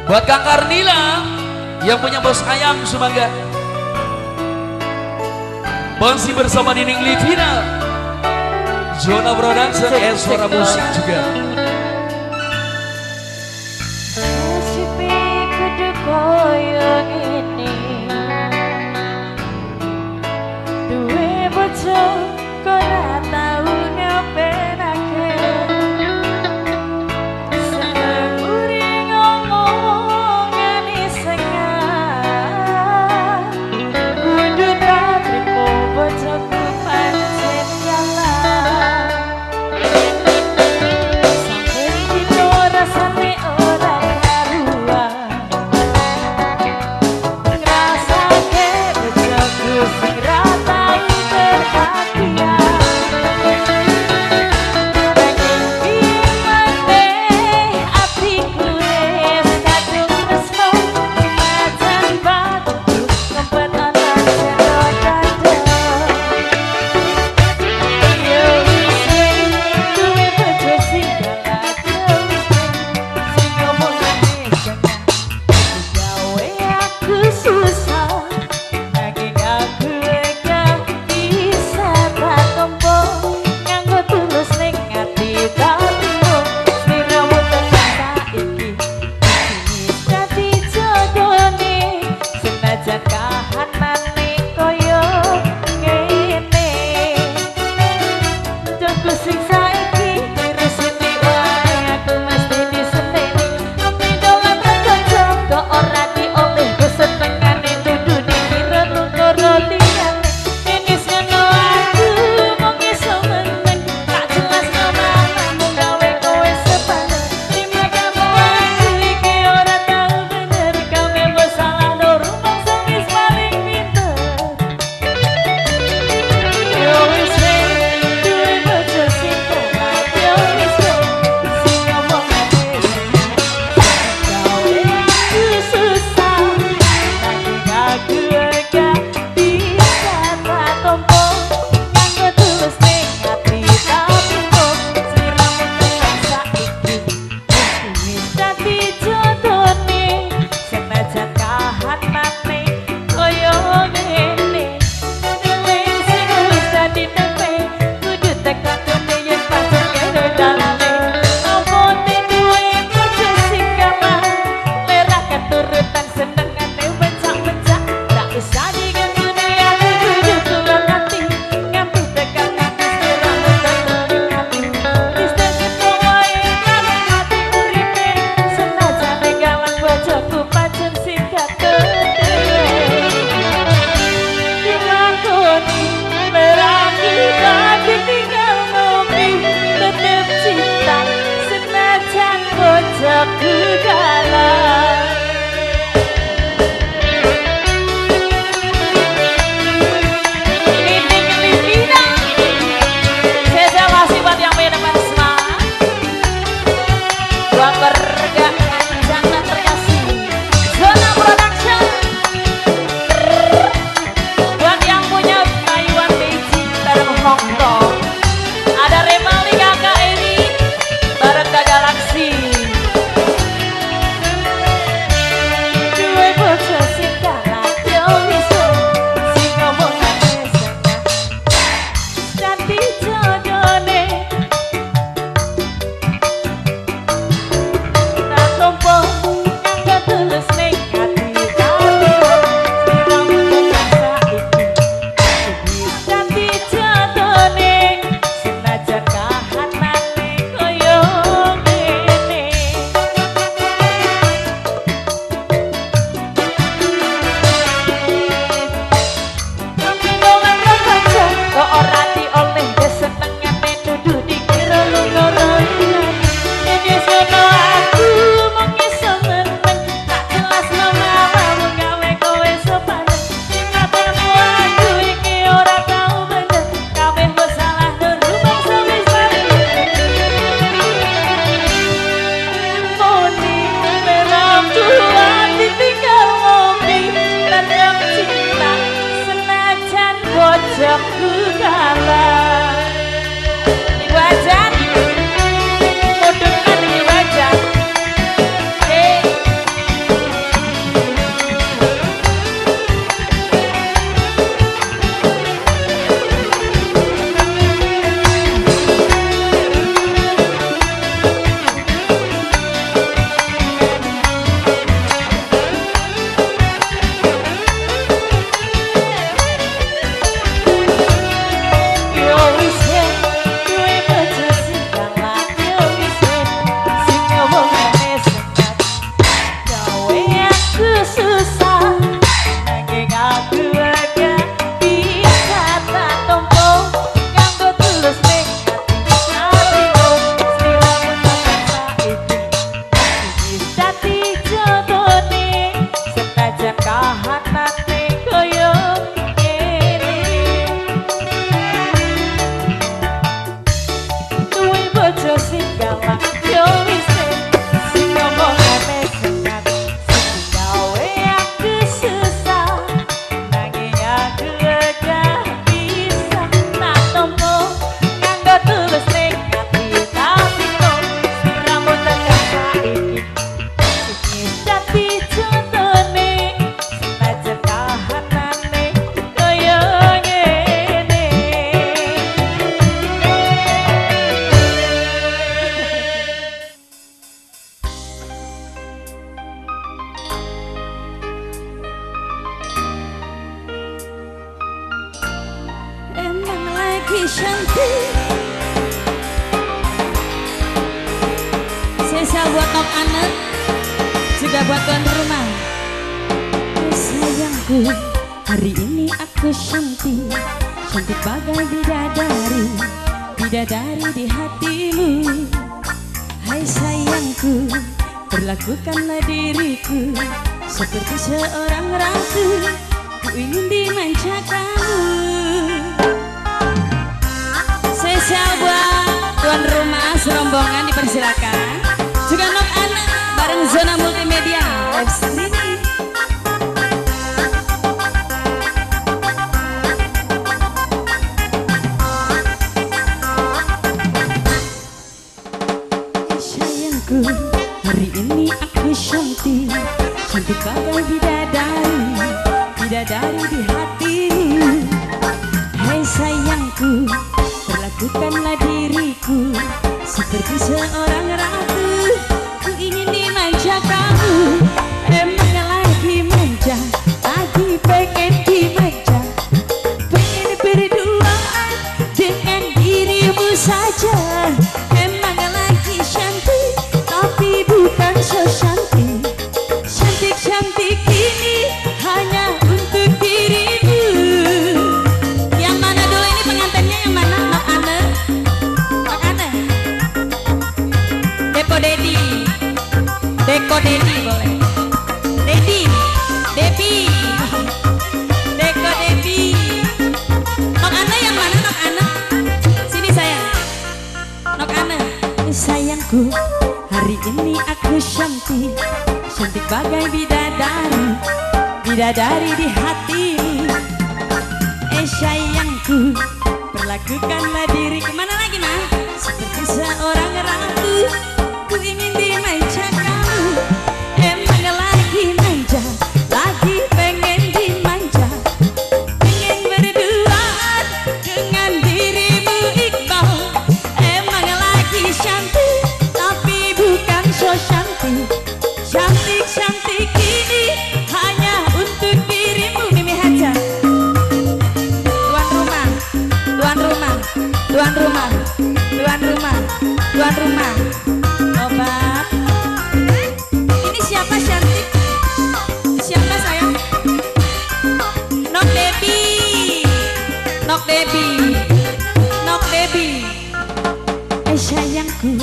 Buat Kang Karnila yang punya bos ayam Sumangga. Masih bersama Nining Livina, Zona Production, suara musik juga. cantik. Spesial buat Nok Ane, juga buat tuan rumah. Sayangku, hari ini aku cantik, cantik bagai bidadari, bidadari di hatimu. Hai sayangku, perlakukanlah diriku seperti seorang ratu, ku ingin dimanja kamu. Spesial buat tuan rumah serombongan dipersilakan. Juga Nok Ane bareng Zona Multimedia live streaming. Sayangku, hari ini aku cantik, cantik bagai bidadari, bidadari di hatimu. Hai sayangku, perlakukanlah diriku seperti seorang ratu, ku ingin dimanja kamu. Emang lagi manja, lagi pengen dimanja, pengen berduaan dengan dirimu saja. Emang lagi cantik, tapi bukan so cantik. Cantik-cantik ini hanya untuk dirimu. Yang mana dulu ini pengantinnya, yang mana? Nok Ane? Nok Ane? Depo Dedi, Deko Dedi boleh. Dedi, Debi, Deko Debi. Nok Ane yang mana? Nok Ane? Sini sayang. Nok Ane. Sayangku, hari ini aku cantik, cantik bagai bidadari, bidadari di hatimu. Sayangku, perlakukanlah diri kemana lagi mah seperti seorang ratu, ku ingin dimanja kamu. Emang lagi manja, lagi pengen dimanja, pengen berduaan dengan dirimu Iqbal. Emang lagi cantik, tapi bukan so cantik. Cantik-cantik ini hanya untuk dirimu. Mimi Haja, tuan rumah, tuan rumah, tuan rumah, tuan rumah, tuan rumah. Obat. Ini siapa cantik? Siapa sayang? Nok Debi, Nok Debi, Nok Debi. Sayangku,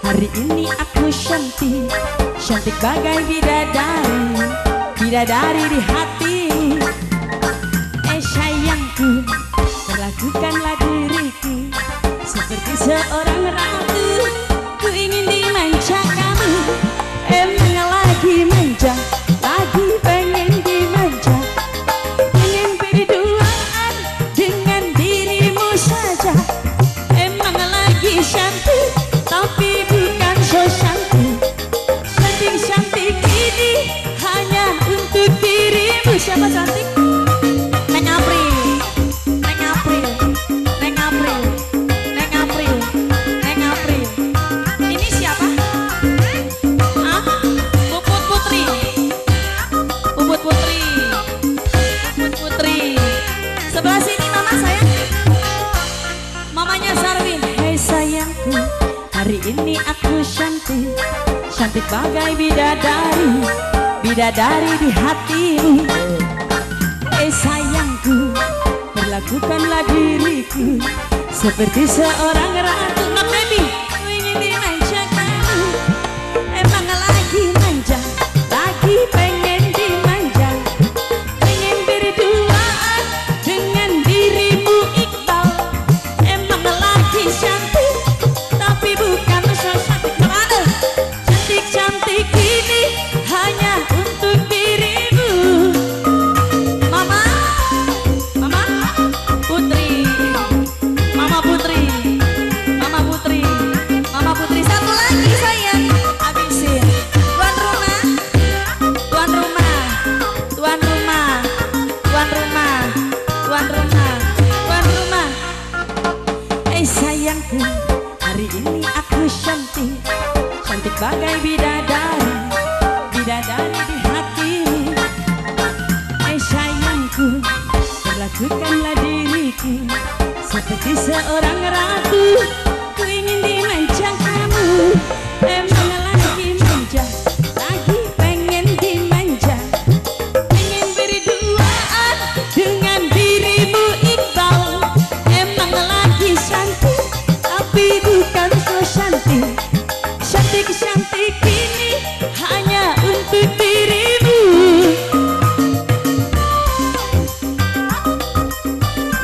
hari ini aku cantik, cantik bagai bidadari, bidadari di hatimu. Sayangku, perlakukanlah diriku seperti seorang ratu, ku ingin dimanja kamu. Emang lagi manja, lagi pengen dimanja, pengen berduaan dengan dirimu saja. Emang lagi cantik, tapi bukan so cantik. Cantik-cantik ini hanya untuk dirimu. Siapa cantik? Neng April, Neng April, Neng April, Neng April, Neng April. Ini siapa? Hah? Puput Putri, Puput Putri, Puput Putri. Sebelah sini mama sayang, mamanya Sarwin. Hei sayangku, hari ini aku cantik, cantik bagai bidadari, bidadari di hatimu. Sayangku, perlakukanlah diriku seperti seorang ratu. Nok Debi, ku ingin dimanja kamu. Emang lagi manja, lagi pengen dimanja, pengen berduaan dengan dirimu Iqbal. Emang lagi cantik, tapi bukan so cantik. Nok Ane, cantik-cantik ini hanya untuk dirimu. Mama, Mama Putri, Mama Putri, Mama Putri, Mama Putri. Satu lagi sayang, habisin. Tuan rumah, tuan rumah, tuan rumah, tuan rumah, tuan rumah, tuan rumah. Sayangku, hari ini aku cantik, cantik bagai bidadari, bidadari di hatimu. Sayangku, perlakukanlah diriku seperti seorang ratu. Ku ingin dimanja kamu, emang lagi manja, lagi pengen dimanja. Pengen berduaan dengan dirimu Iqbal. Emang lagi cantik, tapi bukan so cantik. Cantik-cantik ini hanya untuk dirimu.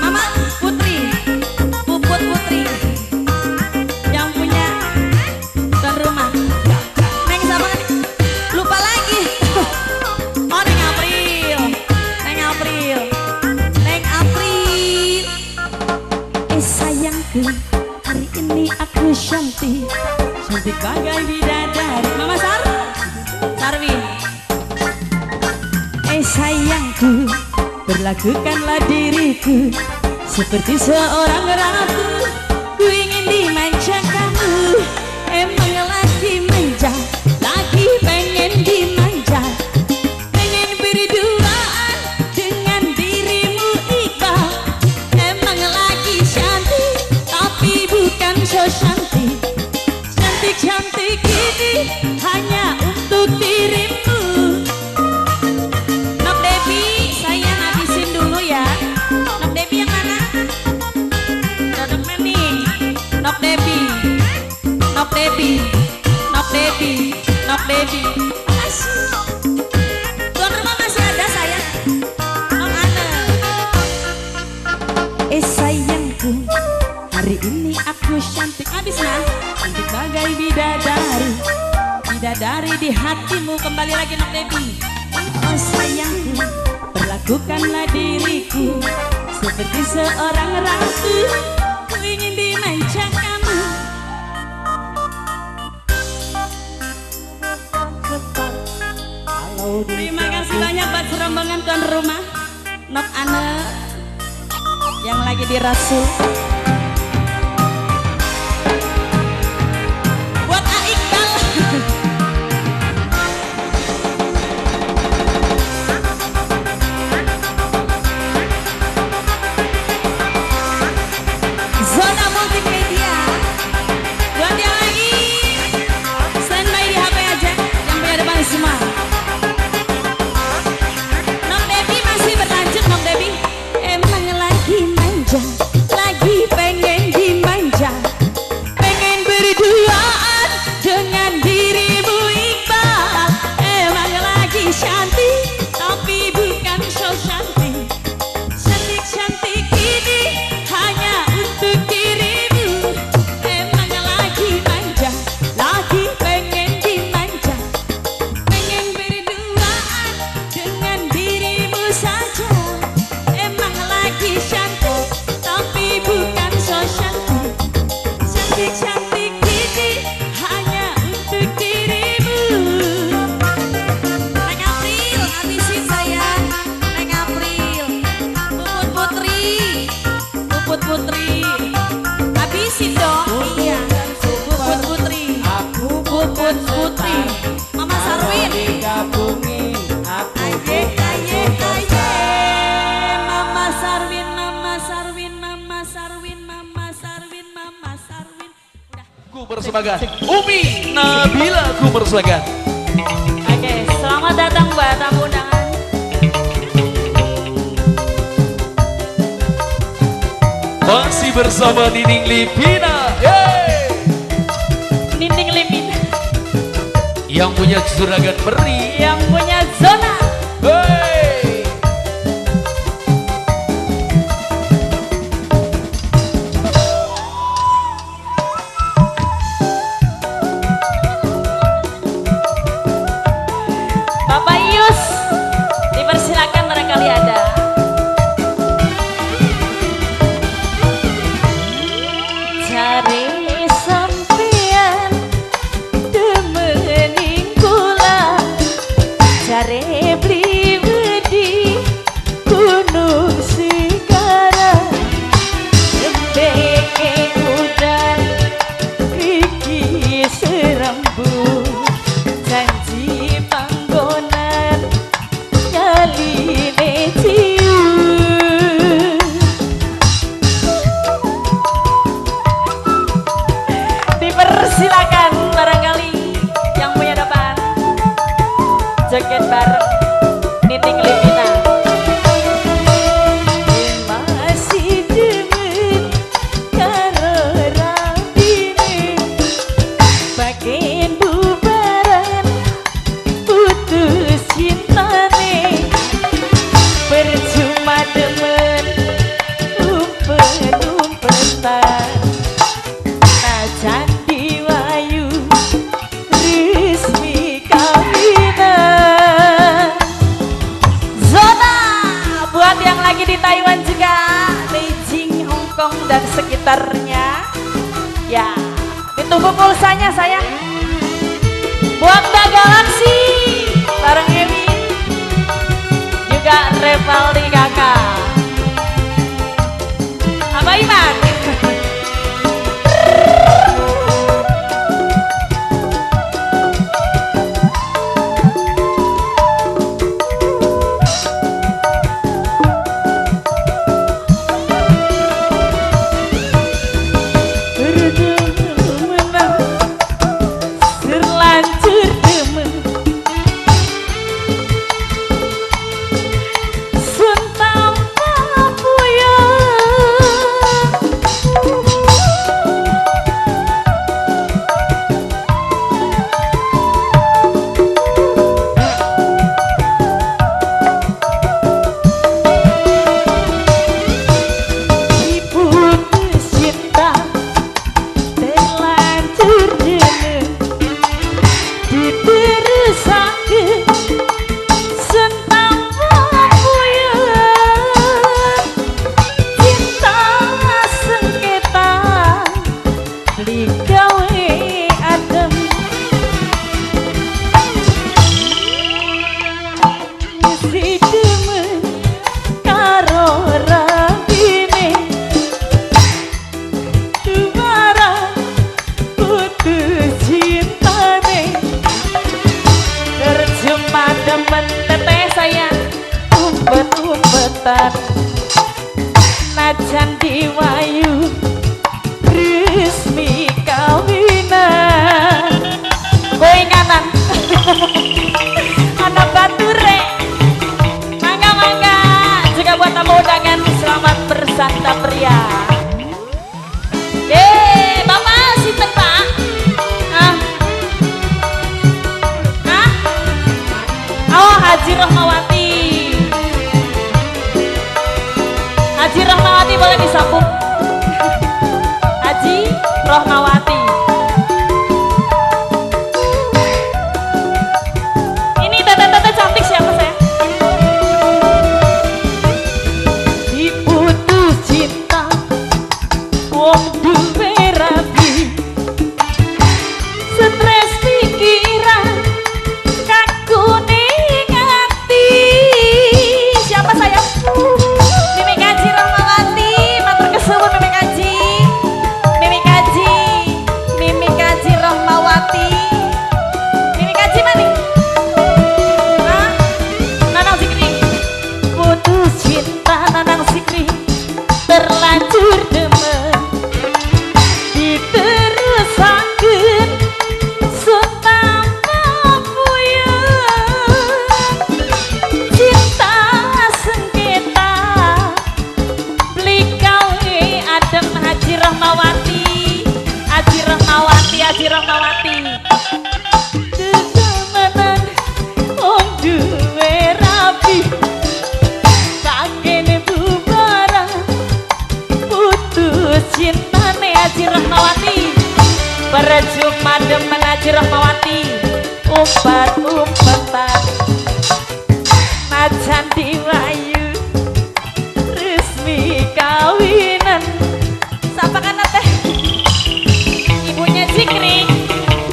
Mama Putri, Puput Putri, yang punya tuan rumah. Neng sama lupa lagi. Oh, Neng April, Neng April, Neng April. Sayangku, hari ini aku cantik, cantik bagai bidadari. Mama Sarwin. Sayangku, berlakukanlah diriku seperti seorang ratu. Ku ingin dimanja kamu, emang lagi manja, lagi pengen dimanja. Pengen berduaan dengan dirimu Iqbal. Emang lagi cantik, tapi bukan so cantik. Cantik-cantik ini hanya untuk dirimu. Nok Devi, saya ngabisin dulu ya. Nok Devi yang mana? Dodok nih. Nok Devi, Nok Devi, Nok Devi, Nok Devi. Makasih. Tuan rumah masih ada sayang. Nok Ana. Sayangku, hari ini aku cantik. Habis mah. Cantik bagai bidadari, bidadari di hatimu. Kembali lagi Nok Devi. Oh sayangku, perlakukanlah diriku seperti seorang ratu. Ku ingin dimanja kamu. Terima kasih banyak buat serombongan tuan rumah Nok Ana yang lagi di Rasul. Zona Multimedia, buat yang lagi standby di HP aja, yang punya depan semua. Nok Devi masih berlanjut. Nok Devi, emang lagi manja, lagi pengen dimanja. Pengen berduaan dengan dirimu Iqbal. Emang lagi cantik, tapi bukan so cantik. Cantik-cantik ini hanya untuk dirimu. Emang lagi manja, lagi pengen dimanja. Pengen berduaan dengan dirimu saja. Emang lagi cantik, tapi bukan so cantik. Cantik-cantik ini hanya untuk dirimu. Neng April, habisin sayang. Neng April, Puput Putri, Puput Putri, habisin dong. Iya, Puput Putri, Puput Putri. Mama Sarwin, digabungin aku aye, aye, aye. Mama Sarwin, Mama Sarwin, Mama Sarwin, Mama Sarwin, Mama Sarwin. Udah. Ku persembahkan Umi Nabila, ku persembahkan. Oke, selamat datang buat tamu undangan. Masih bersama Nining Livina, hey! Nining Limin Yang punya juragan peri, yang punya zona. hey! Bapak Ius, dipersilakan barangkali ada. Cari sampean demening kula, cari beli beten najan diwayu resmi kawinan. Zona buat yang lagi di Taiwan juga, Beijing, Hong Kong dan sekitarnya. Ya, ditunggu pulsanya sayang. Buat Mbak Galaxy bareng Emin juga Revaldi kakak. Abah Iman. Najan diwayu resmi kawinan. Goinganan anak bature. Mangga-mangga juga buat tamu undangan, selamat bersantap pria. Bapak sinten Pak? Oh, Haji Rahmawati. Haji Rahmawati boleh disambung. Haji Rahmawati. Ini tete-tete cantik siapa saya? Diputus cinta wong duwe rabi, stres pikiran kakuning hati. Siapa saya? Terlanjur demen diterusakeun sutama puyeng, cinta sengketa beli gawe adem. Haji Rahmawati, Haji Rahmawati, Haji Rahmawati. Kedemenan om duwe rapi cintane Haji Rahmawati, berjumpa demen Haji Rahmawati, umpat-umpatan najan diwayu resmi kawinan. Siapa kan teh? Ibunya Zikri,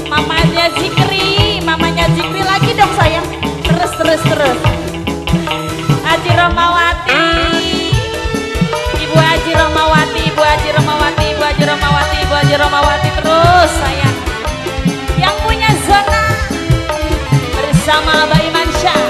mamanya Zikri, mamanya Zikri lagi dong sayang. Terus Haji Rahmawati, Ibu Haji Rahmawati, Ibu Haji Rahmawati, Ibu Haji Rahmawati, Ibu Haji Rahmawati, terus sayang. Yang punya zona bersama Abah Iman Syah.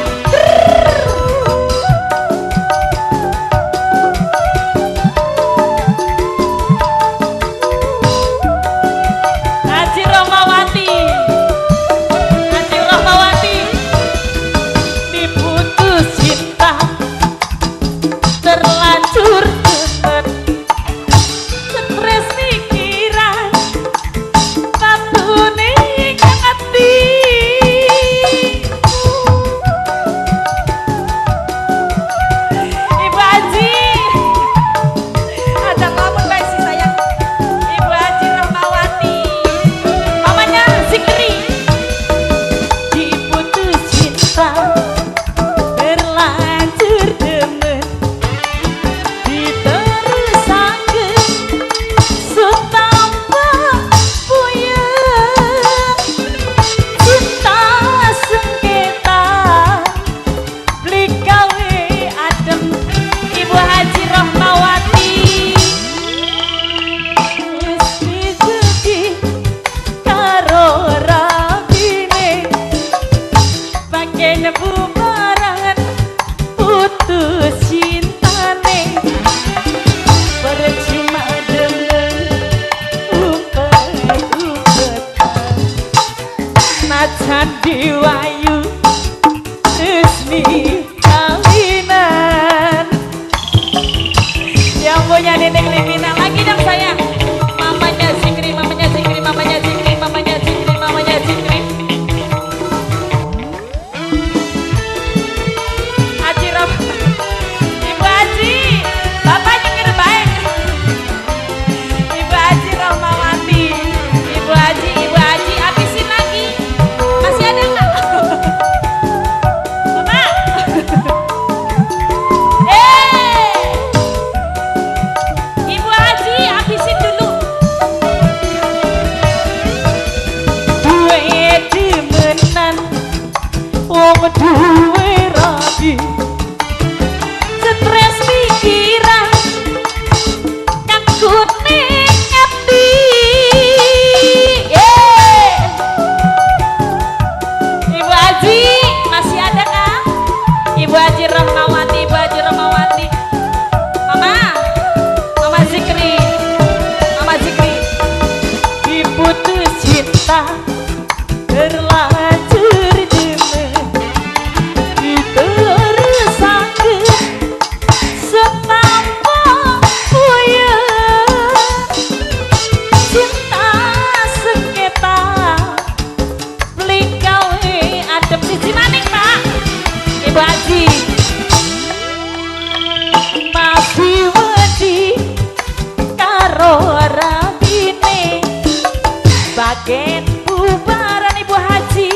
agen bubaran Ibu Haji.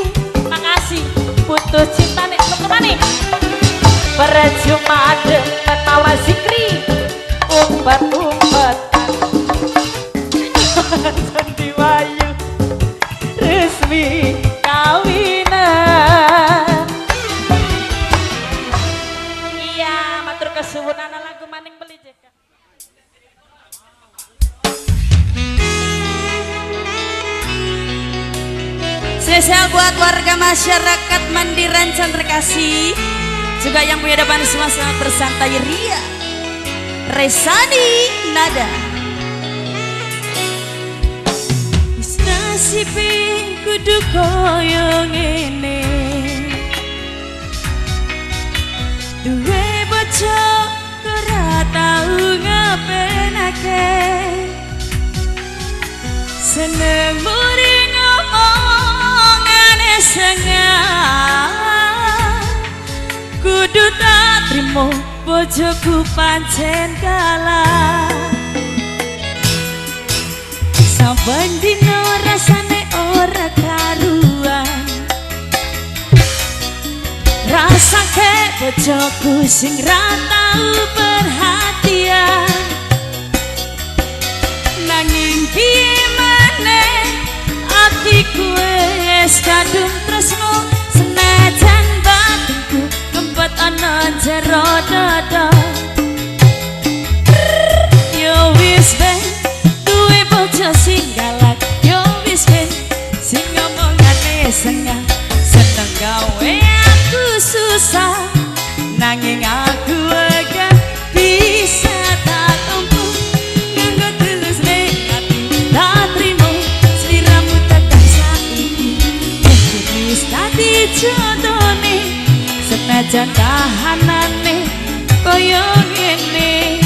Makasih putus cinta nih kemana? Percuma dengan mawa zikri umpet-umpetan Sandi Wayu resmi kawinan. Iya matur kesuwun ana lagu maning beli jeka. Spesial buat warga masyarakat Mandiran Chandrakasih, juga yang punya depan semua selamat bersantai ria. Resani Nada. Wis nasibe kudu koyo ngene, duwe bojo ora tau ngapenake, seneng muri ngomongane sengah, kudu tak trimo bojoku pancen kalah. Saben dino rasane ora karuan, rasake bojoku sing ra tau perhatian. Nanging piye maneh atiku wis kadung tresno, senajan batinku kempet ana jero dada. Yo wis ben duwe bojo sing galak, yo wis ben sing ngomongane sengah, seneng gawe aku susah, nanging aku agak bisa tak tompo, nganggo tulus ning ati tak trimo sliramu tekan saiki. Wis dadi jodone senajan kahanane koyo ngene.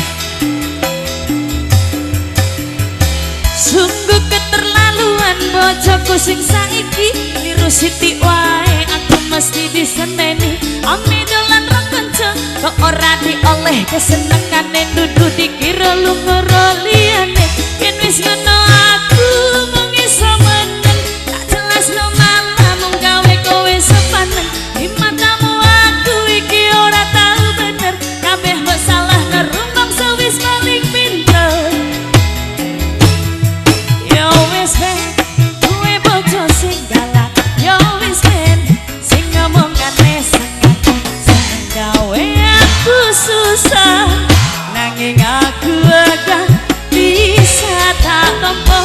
Sungguh keterlaluan bojoku sing saiki, niru Siti wae aku mesti diseneni. Ami dolan ro kanca kok ora dioleh kesenengane, dudu dikira lunga liyane. Yen wis ngono aku mung iso meneng, tak jelasno malah mung gawe kowe sepaneng. Di matamu aku iki ora tau bener, kabeh mbok salah nerungkong sewis paling pinter. Yo wis ben duwe bojo sing galak, yo wis ben sing ngomongane sengah, seneng gawe aku susah, nanging aku agak bisa tak tompo,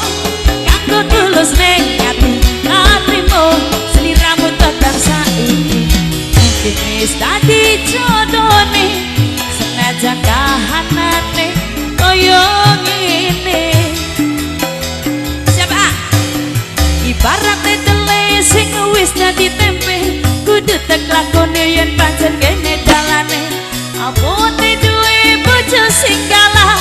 nganggo tulus ning ati tak trimo sliramu tekan saiki. Mungkin wis dadi jodone senajan kahanane koyo ngene. Ibarat tele sing wis dadi tempe, kudu tek lakone yen pancen kene dalane. Abote duwe bojo sing galak,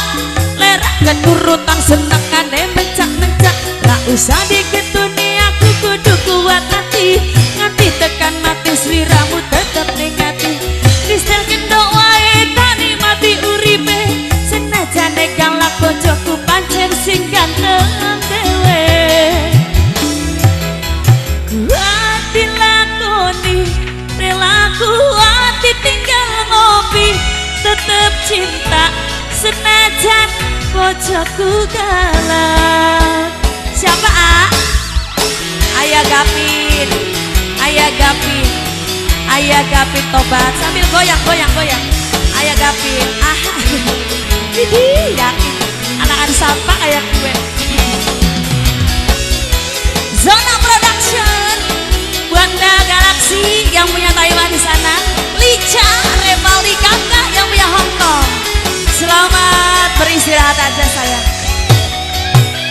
lerak keturutan senengane mencak-mencak. Ra usah diketuni aku kudu kuat hati, nganti tekan mati sliramu tetep ning ati. Kristel kendok wae tani mati uripe, senajan galak bojoku pancen sing ganteng dhewe. Hati lakoni relaku, hati tinggal ngopi, tetep cinta senajan bojoku galak. Siapa Ayah Gapin, Ayah Gapin, Ayah Gapin tobat sambil goyang. Ayah Gapin, ini yakin anak-anak sampah kayak gue. Zona Production, Bunda Galaxy yang punya Taiwan di sana, Lica, Revaldi Kakak yang punya Hong Kong. Selamat beristirahat aja sayang.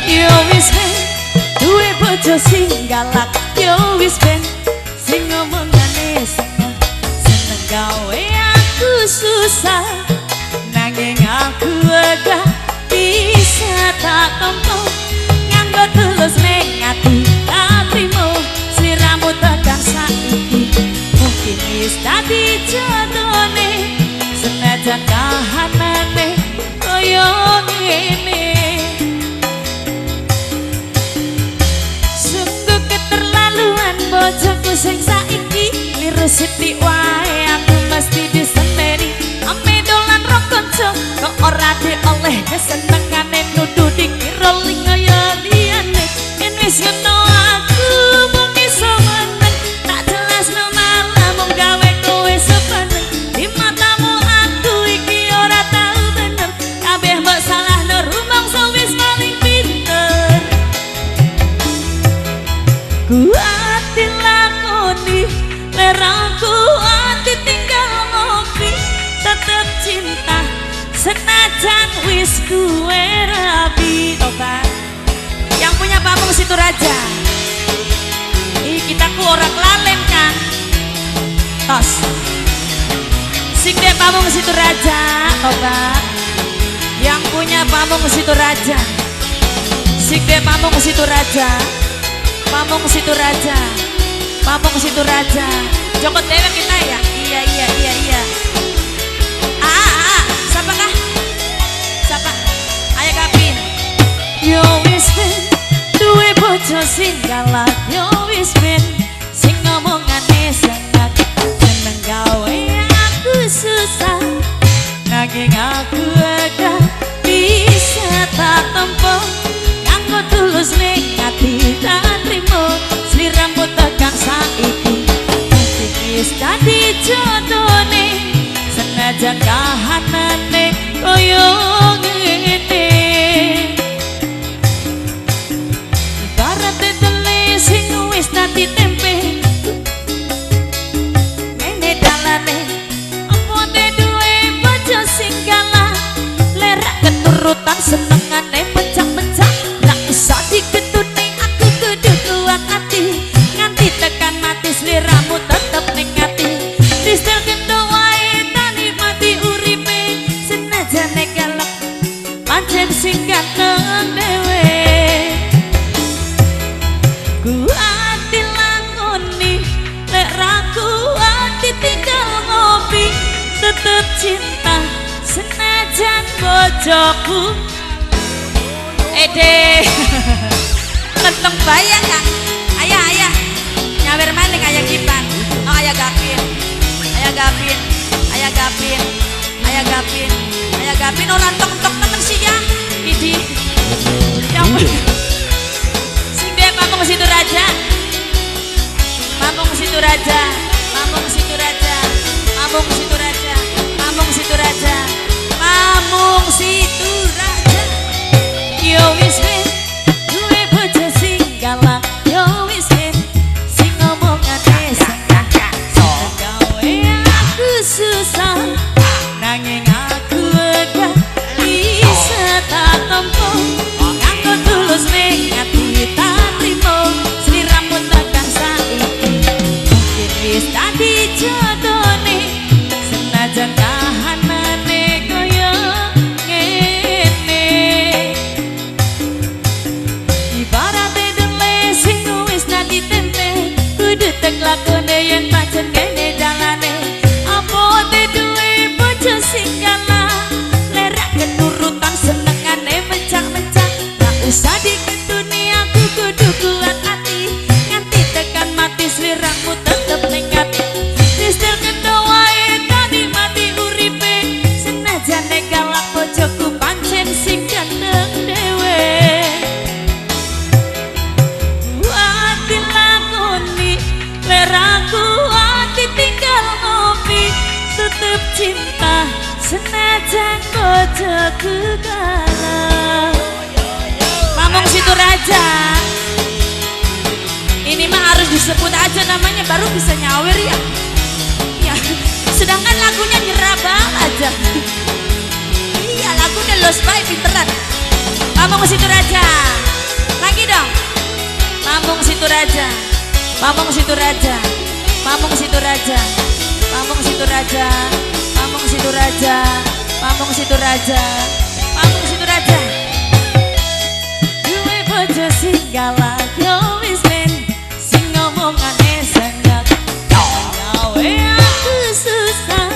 Yo wis ben duwe bojo sing galak, yo wis ben sing ngomongane sengah, seneng gawe aku susah, nanging aku agak bisa tak tompo, nganggo tulus ning ati tak trimo sliramu tekan saiki. Mungkin wis dadi jodone senajan kahanane koyo ngene. terus siti wae aku mesti disenteni ame dolan ro kanca kok ora dioleh kesenengane nuduh dikira lingaya liyane yen wis ngono aku mung iso meneng tak jelas no malah mung gawe kowe sepeneng di matamu aku iki ora tau bener kabeh mbok salahno rumangsa wis paling pinter kuat dilakoni leraku ati tinggal ngopi tetep cinta senajan wis duwe rabi tobat yang punya Pamung Situ Raja kita ku orang lalen kan tos sing de Pamung Situ Raja tobat yang punya Pamung Situ Raja sing de Pamung Situ Raja Pamung Situ Raja Pamung Situ Raja Joko Dewa kita ya iya siapa kah siapa Ayah Gavin yo wis ben duwe bojo sing galak yo wis ben sing ngomongane sangat seneng gawe aku susah nanging aku ada bisa tak tempo nganggo tulus ning ati tak trimo sliramu tekan saiki wis dadi jodone senajan kahanane koyo ngene ibarat tele sing wis dadi tempe ngene dalane apa te duwe bojo sing galak lerak keturutan senengane pencak-pencak gak usah digedune aku kudu kuat hati nganti tekan mati sliramu tetep ning ati distel kendo wae tani mati uripe senajan galak pancen sing ganteng dhewe ku ati langoni lek ra kuat ditinggal ngopi tetep cinta senajan bojoku ede kenteng bayang gak ayah nyawer maning ayah Kipan oh ayah Gavin orang tok-tok temen sih ya idi yang sing de Pamung Situ Raja Pamung Situ Raja Pamung Situ Raja Pamung Situ Raja Pamung Situ Raja Pamung Situ Raja yo wis ben duwe bojo sing galak yo wis ben sing ngomongane seneng gawe aku susah nanging aku gak bisa tak tempo nganggo tulus ning ati tak trimo sliramu tekan saiki mungkin wis dadi jodone senajan kahanane koyo ngene ibarat dele sing wis dadi tempe kudu tek lakone yen pancen kene dalane apa te duwe bojo sing galak lerak keturutan senengane mencak-mencak gak usah diketuni aku kudu kuat hati nganti tekan mati sliramu tetep ning ati distel kendo wae tani mati uripe senajan galak bojoku pancen sing ganteng dhewe ati lakoni leraku ati tinggal ngopi tetep cinta senajan bojoku galak Pamung Situ Raja ini mah harus disebut aja namanya baru bisa nyawer ya ya sedangkan lagunya nyerabang aja iya lagunya los bay pinteran Pamung Situ Raja lagi dong Pamung Situ Raja Pamung Situ Raja Pamung Situ Raja Pamung Situ Raja Pamung Situ Raja Pamung Situ Raja Pamung Situ Raja duwe bojo sing galak yo wis ben sing ngomongane seneng gawe aku susah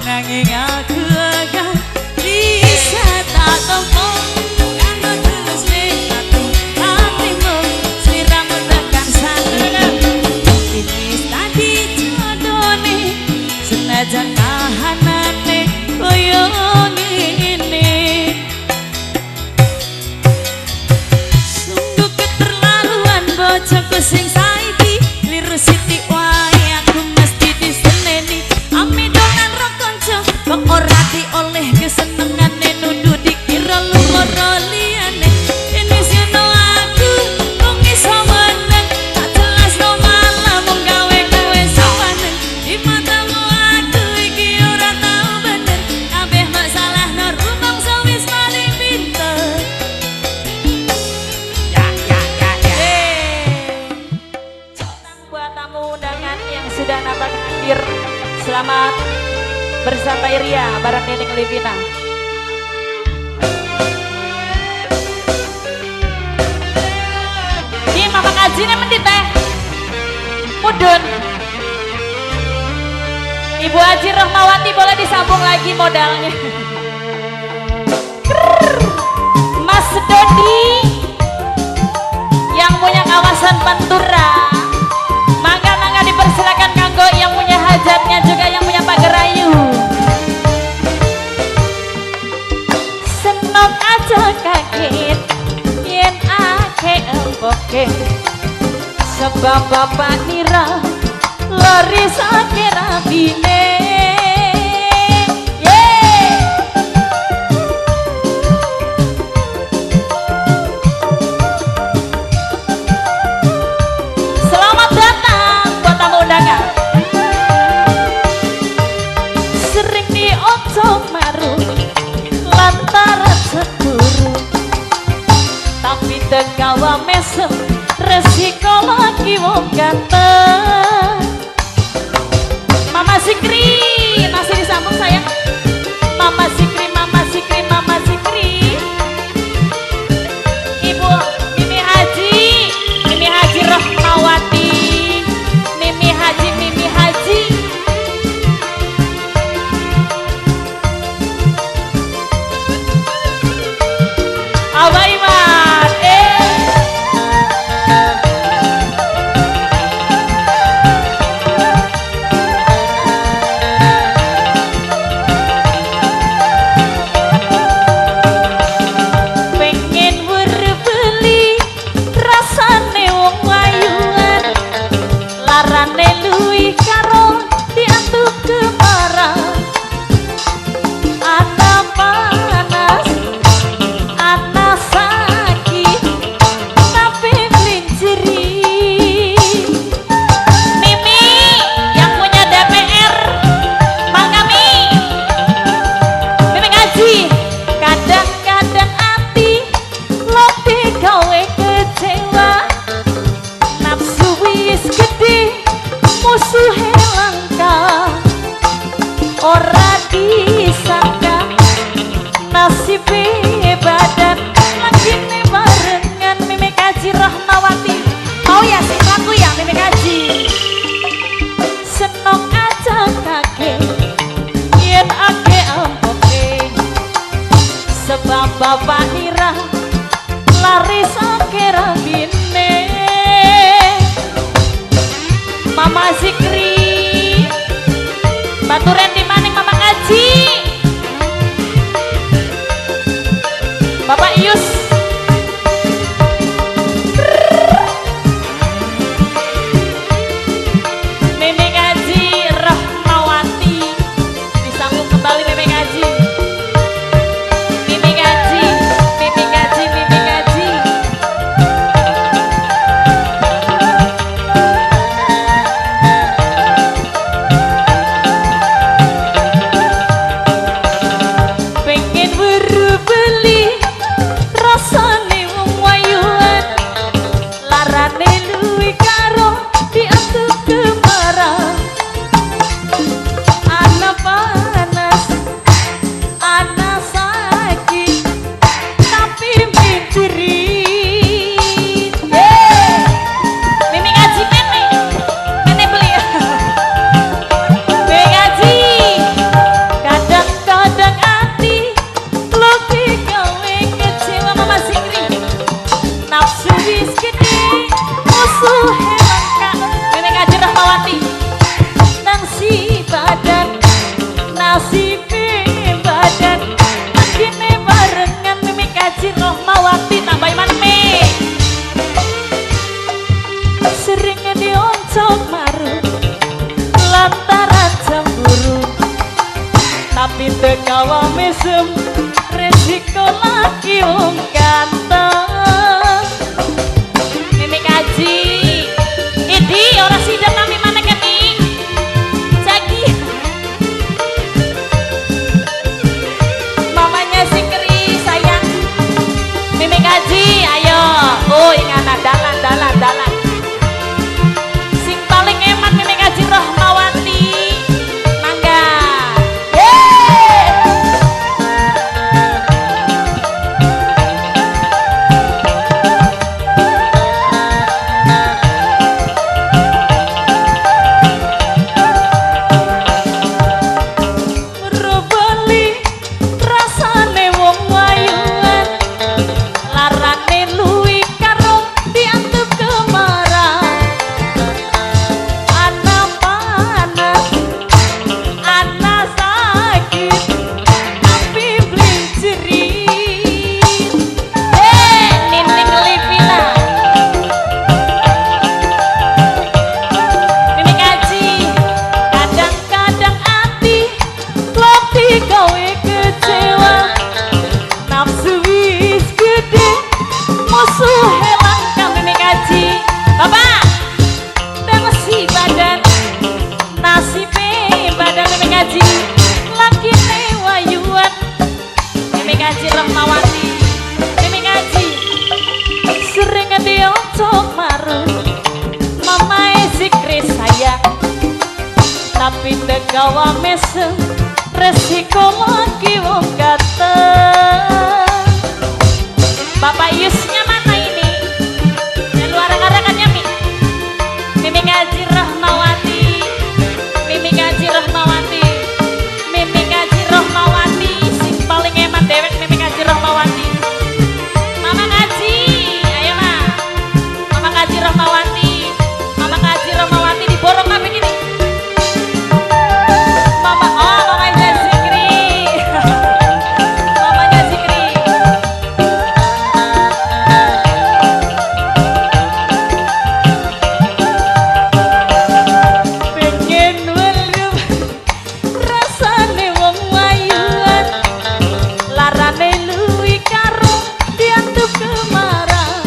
nanging aku gak bisa tak tempo nganggo tulus ning ati hatimu sliramu tekan saiki mungkin wis dadi jodoh sing saiki liru siti wae aku mesti diseneni ami dongan ro kanca kok ora dioleh kesenengane nuduh dikira lumoro liyane ini sino aku kok iso meneng tak jelas no malah mung gawe kowe sawaneng di matamu aku iki ora tau bener kabeh masalah no rumangsa wis paling pinter. Buat tamu undangan yang sudah nampak hadir, selamat bersantai ria bareng Nining Livina. Ini mama ngaji nih mendit teh mudun. Ibu Haji Rahmawati boleh disambung lagi modalnya. Mas Dodi yang punya kawasan Pantura, mangga dipersilakan kanggo yang punya hajatnya juga yang punya pagerayu. Senok aja kaget yen ake empoke sebab bapak nira lari sakira bine. Selamat datang buat tamu undangan. Sering dioncom maru lantaran cemburu, tapi tegawa mesem resiko lagi wong ganteng. Mama Sikri masih disambung sayang. Mama Sikri, Mama Sikri, Mama Sikri. Ibu Mimi Haji, Mimi Haji Rahmawati, Mimi Haji, Mimi Haji. Abah Iman, pengen berbeli rasane wong wayuan, larane luwih karo diantuk kemarang. Ana panas, ana sakit, tapi melinjeri. Mimi yang punya DPR, Mangga Mi. Mimi ngaji, kadang-kadang hati lebih gawe kecewa. Nafsu wis gede, musuhe langka. Ora disangka nasibe badan lagi nih barengan. Mimi Haji Rahmawati. Oh ya sing lagu ya Mimi Haji. Senok aja kaget yen ake ampoke sebab bapak nira lari sakira bine. Mama Zikri baturen di maning Mama Ngaji. Bapak Ius Mimi Ngaji Rahmawati disambung kembali. Mimi Ngaji, Mimi Ngaji, Mimi Ngaji, Mimi Ngaji. Pengen beli rasane wong wayuan, larane luwih karo diantuk kemarang. Ana panas, ana sakit, tapi melinjeri. Mimi Ngaji Mimi beli. Mimi Ngaji, kadang-kadang hati lebih gawe kecewa. Mama Sikri, nafsu wis gede, musuhe langka. Mimi Ngaji Rahmawati, nang si badan, nasibe badan, lagi nih barengan. Mimi Ngaji Rahmawati tambah Mimi Kaji, ayo. Oh, ingat dalan. Sing paling emat Mimi Kaji Rahmawati. Mangga. Robali rasane wong wayuan, larane luwi karo dianggep kemarang. Ana panas, ana sakit, tapi blincerit. Nining Livina. Mimi Kaji, kadang-kadang hati lati gawe kecewa. Nafsu wis gede, musuhe langka. Mimi Kaji, Bapak, tengsi badan, nasibe badan. Mimi Kaji, laki wayuan. Mimi Kaji Rahmawati. Mimi Kaji, sering diocok marun, mamae Zikri sayang, tapi tegawa mesem, resiko lagi wong ganteng. Bapak Yusnya mana ini? Yang luar rekan-rekannya Mi. Mimi Kaji Rahmawati. Mimi Kaji Rahmawati. Mimi Kaji Rahmawati. Sing paling emat dewek Mimi Kaji Rahmawati. Mama Kaji, ayo Ma. Mama Kaji Rahmawati. Mama Kaji Rahmawati diborong apa gini? Mamanya Zikri. Mamanya Zikri. Pengen weluh rasane wong wayuan, larane luwi karo dianggep kemarang.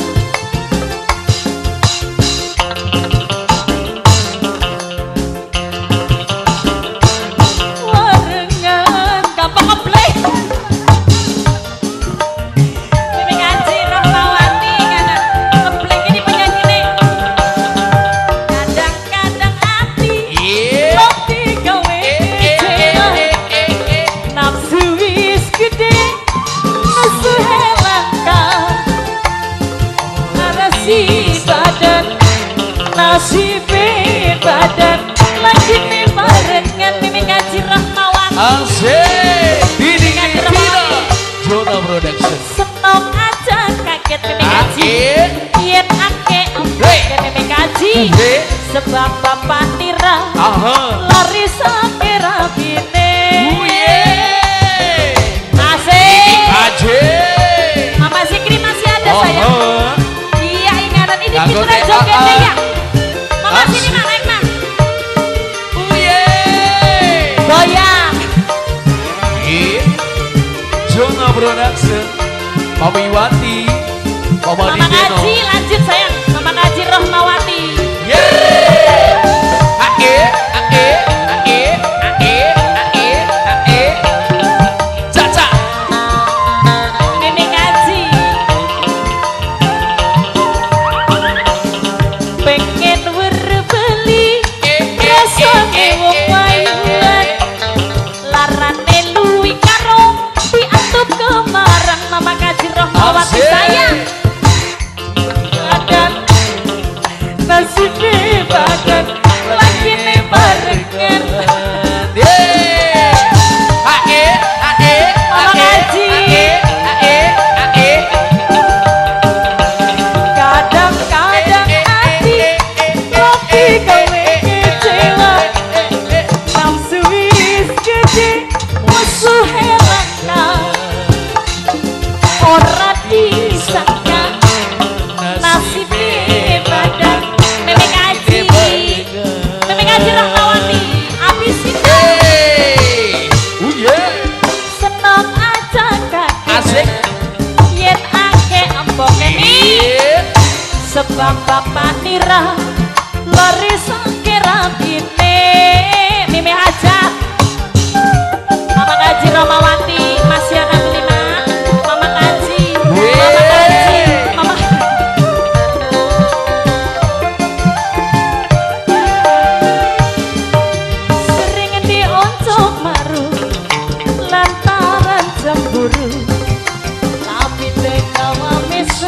Warengan gampang ngeplay. Mimi Kaji Rahmawati karena ngeplay ini penyanyi nih. Kadang-kadang hati lati gawe kecewa. Nafsu wis gede, musuhe langka. Narasi badan, nasibe badan, lagi nih barengan. Mimi Kaji Rahmawati. Asik. Didi Livina, Zona Production. Seneng aja kaget Mimi Kaji. Kaget. Yen ake Hey. Mimi Kaji. Hey. Sebab bapak tira Aha. lari sakira bine. Wuye. Asik. Kaje. Mama Zikri masih ada sayang. Aha. Iya ingatan ini Aku kita teh, jogetnya ya. Mama Asik. sini naik mah. Wuye. Goyang. Zona Production. Mama Iwati. Mama Mama Dideno. Kaji lanjut sayang. Mama Kaji Rahmawati. Yeay. Ae. Caca. Mimi Kaji. Pengen werbeli rasane wong wayuan, larane luwi karo dianggep kemarang. Mama Kaji Rahmawati Asik. sayang. Badan nasibe badan lagi nih barengan. Yeay. Mama Kaji. Kadang-kadang hati lagi gawe kecewa. Nafsu wis gede, musuhe langka. Ora disangka nasibe badan. Mimi Kaji.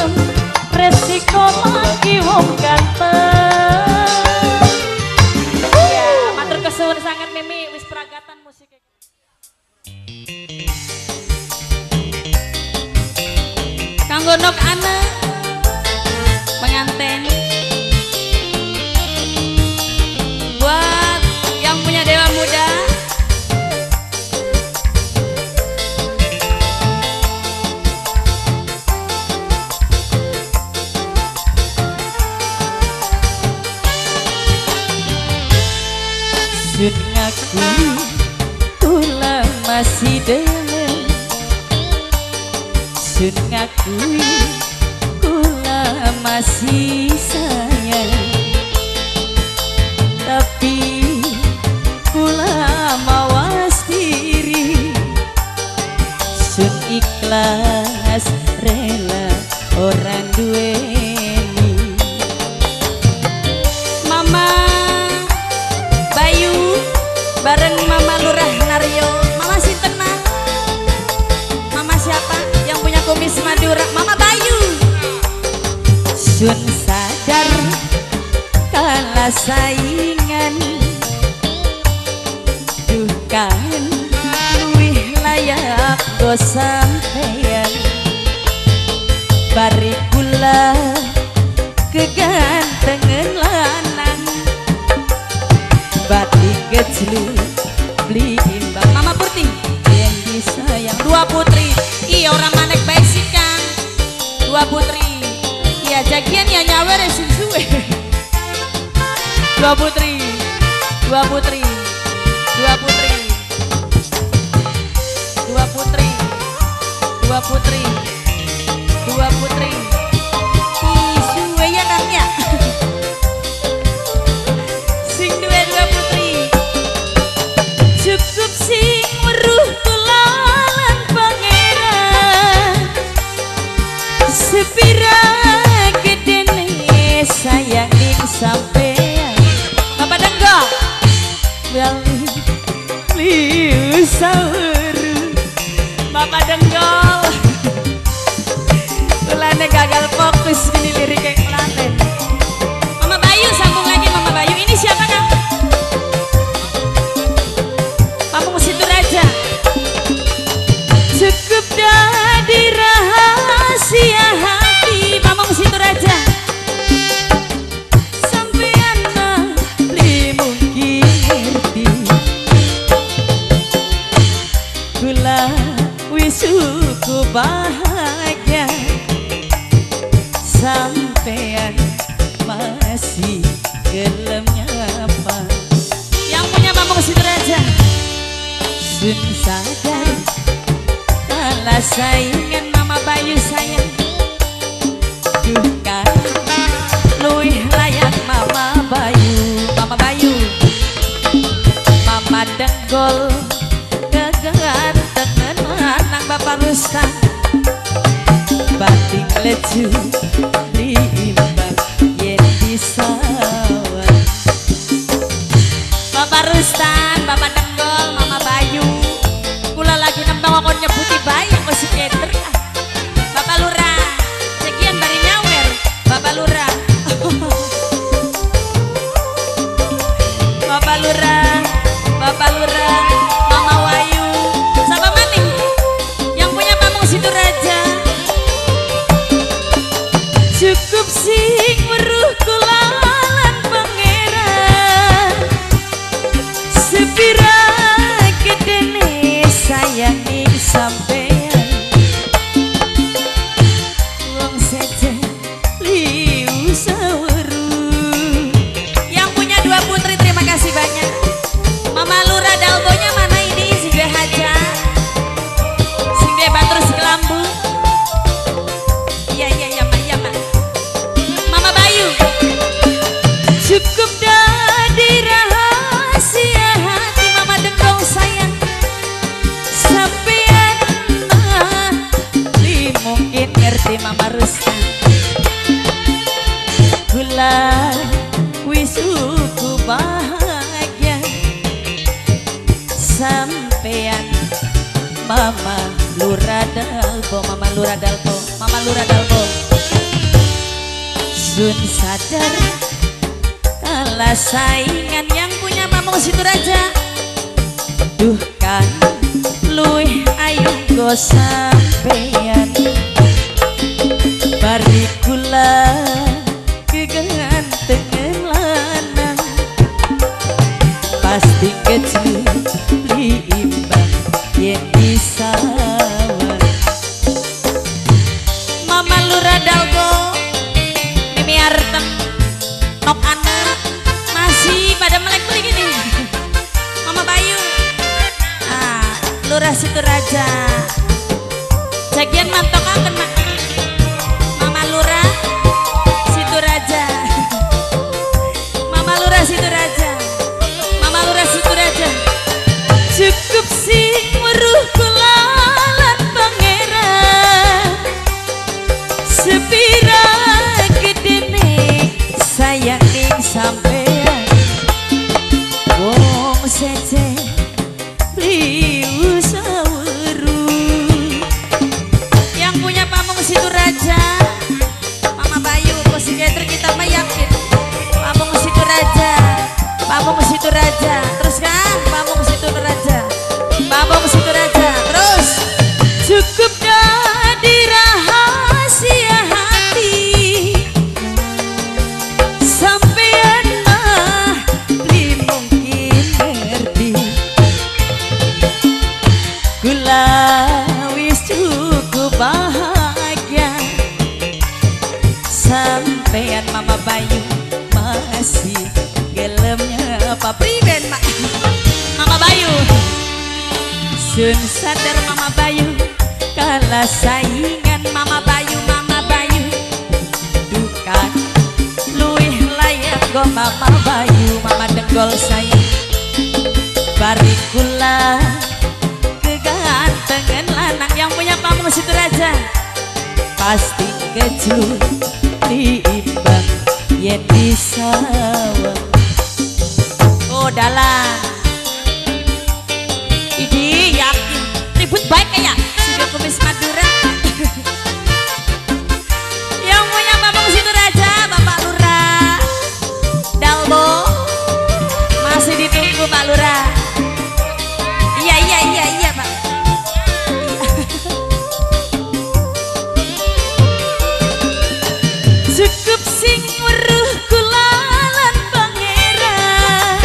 mesem resiko lagi wong ganteng. Ya, matur kesuwun sangat Mimi wis peragatan musik. Kanggo nok anak pengantin, buat yang punya dewa muda, sun ngakui kula masih deleng, sun ngakui kula masih sayang, tapi kula mawas diri, sun ikhlas rela orang duweni. Mama Bayu bareng Mama Lurah Naryo. Mama si tenang. Mama siapa yang punya kumis Madura? Mama Bayu. Sun sadar kalah saingan, duh kan luwih layak go sampeyan, bari kula kegantengan lanang, batik gejlu beli imbang. Mama Purti yang disayang dua putri. Iya orang manek baik sih Kang. Dua putri. Iya jagian ya nyawer ya suwe. Dua putri. Dua putri. Dua putri. Dua putri. Dua putri. Dua putri. Ih suwe ya namanya. Sing dua putri. Cukup sing weruh kula lan pangeran, sepira gedene sayang ning sampean. Bapak Denggo bali liu saweru. Bapak Denggol kulane gagal fokus gini liriknya Klaten. Mama Bayu sambung lagi. Mama Bayu ini siapa Kang? Pamung Situraja. Cukup dadi rahasia hati Pamung Situraja. Sampeyan li mungkin ngerti, kula wis cukup bahagia, sampeyan masih gelem nyapa. Yang punya Pamung Situraja. Sun sadar kalah saingan Mama Bayu sayang, duh kan luwih layak Mama Bayu. Mama Bayu, Mama Denggol kegantengan lanang Bapak Rustam, batik leju diimbang yen disawan. Bapak Rustam, Bapak Denggol, Mama Bayu, kula lagi nembang kok nyebuti bayi kok si keter. Bapak Lurah, sekian bari nyawer. Bapak Lurah. Bapak Lurah, Bapak Lurah, Mama Wayu. Sama maning yang punya Pamung Situraja. Cukup sing weruh kula lan pangeran, sepira gedene sayang ning sampeyan, wong sejen liu saweru. Yang punya dua putri terima kasih banyak. Mama Lurah Dalbonya mana ini? Sing dua haja, sing dua batur sekelambu. Iya iya iya iya Ma. Mama Bayu. Cukup dadi rahasia hati Mama Denggong sayang, sampeyan li mungkin ngerti Mama Rustam. Kula wis cukup bahagia, sampeyan Mama Lurah Dalbo. Mama Lurah Dalbo, Mama Lurah Dalbo. Sun sadar kalah saingan yang punya Pamong Situraja. Duh kan luih ayu go sampeyan bari kula kegantengan lanang pasti kejeli imbang yen disawan. Mama lurah dalgo Mimi Artem Nok Ana masih pada melek beli gini. Mama Bayu Lurah Situraja jagian mantok akan Mama Lurah Situraja Mama Lurah Situraja Mama Lurah Situraja. Cukup sing weruh kula lan pangeran sepira gedene sayang ning sampean wong sece liu saweru yang punya Pamong Situraja. Mama Bayu psikiater kita mah yakin Pamong Situraja, Pamong Situraja terus kan Pamong Situraja, Pamong Situraja terus. Cukup jadi rahasia hati sampean mah li mungkin ngerti. Kula wis cukup bahagia sampean Mama Bayu masih gelemnya apa priben mak Mama Bayu. Sun sadar Mama Bayu kalah saingan Mama Bayu, Mama Bayu dukan luih layak go Mama Bayu, Mama Denggol sayang bari kula kegantengan lanang yang punya Pamong Situraja pasti kejeli imbang yen disawang. Oh dalang idi yakin ribut baik kayak sudah kumis Madura. Yang punya Pamong Situraja Bapak Lurah Dalbo masih ditunggu Pak Lurah. Iya Pak. Cukup sing weruh kula lan pangeran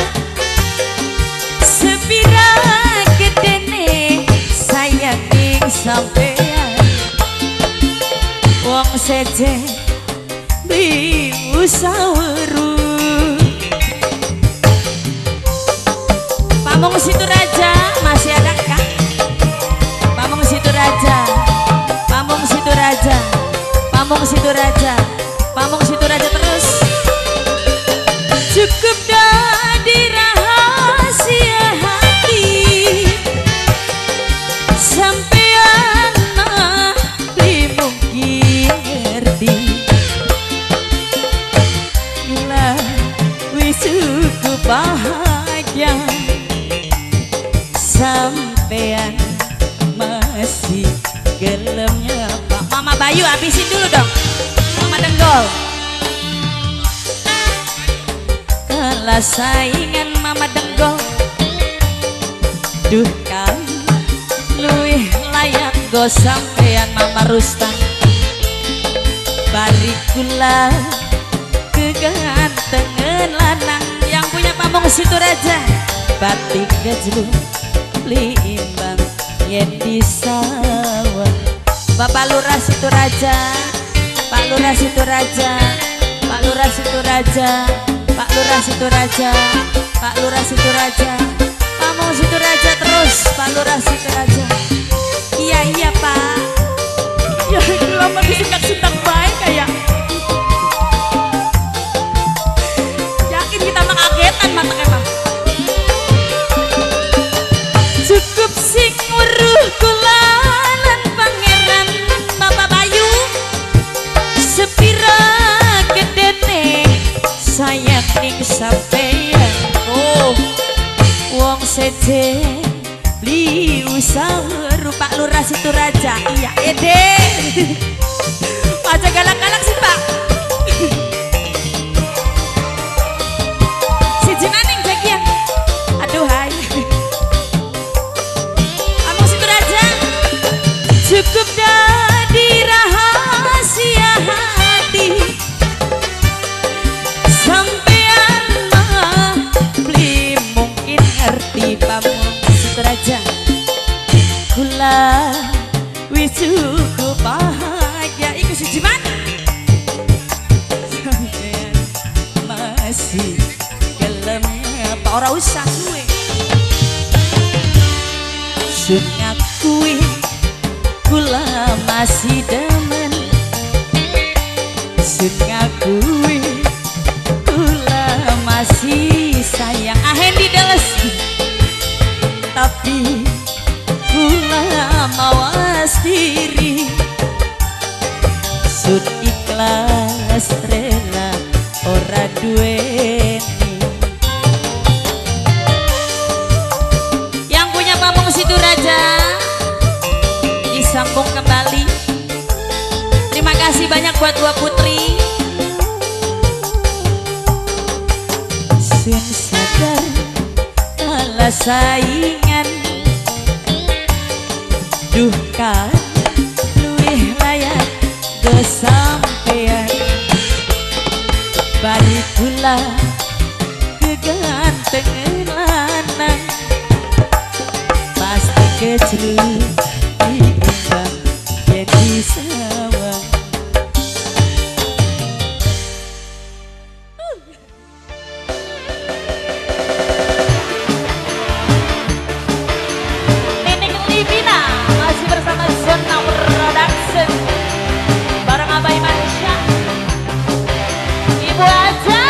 sepira gedene sayang ning sampean wong seje liu saweru. Pamong Situraja masih ada kah? Pamong Situraja, Pamong Situraja, Pamong Situraja, Pamong Situraja terus. Cukup jadi rahasia hati sampean mah li mungkin ngerti. Gila wis cukup bahagia sampean masih gelemnya Pak. Mama Bayu habisin dulu dong Mama Denggol. Kalah saingan Mama Denggol duh kan luih layak go sampean Mama Rustan bari kula kegantengan lanang yang punya Pamong Situraja batik kejelu li imbang yen disawang. Bapak Lurah Situraja, Pak Lurah Situraja, Pak Lurah Situraja, Pak Lurah Situraja, Pak Lurah Situraja, Pamong Situraja terus Pak Lurah Situraja. Iya Pak. Ya lama disintak-sintak baik kayak. Yakin kita mengagetan mata emang. Cukup sing weruh kula lan pangeran Bapak Bayu sepira gedene sayang ning sampeyan. Oh wong seje liu saweru Pak Lurah Situraja. Iya ede aja galak-galak sih Pak. ora usah gue. Sun ngakui kula masih demen, sun ngakui kula masih sayang. Ahen di deles, tapi kula mawas diri. Sun ikhlas rela ora duweni. Yang punya Pamong Siduraja disambung kembali. Terima kasih banyak buat dua putri. Sun sadar kalah saingan, duh kan luwih layak kesampean. Bari kula kegantengan lanang, pasti kecil diimbang jadi sawang. Nenek Livina masih bersama Zona Production bareng Abai Manisha, Ibu Aja.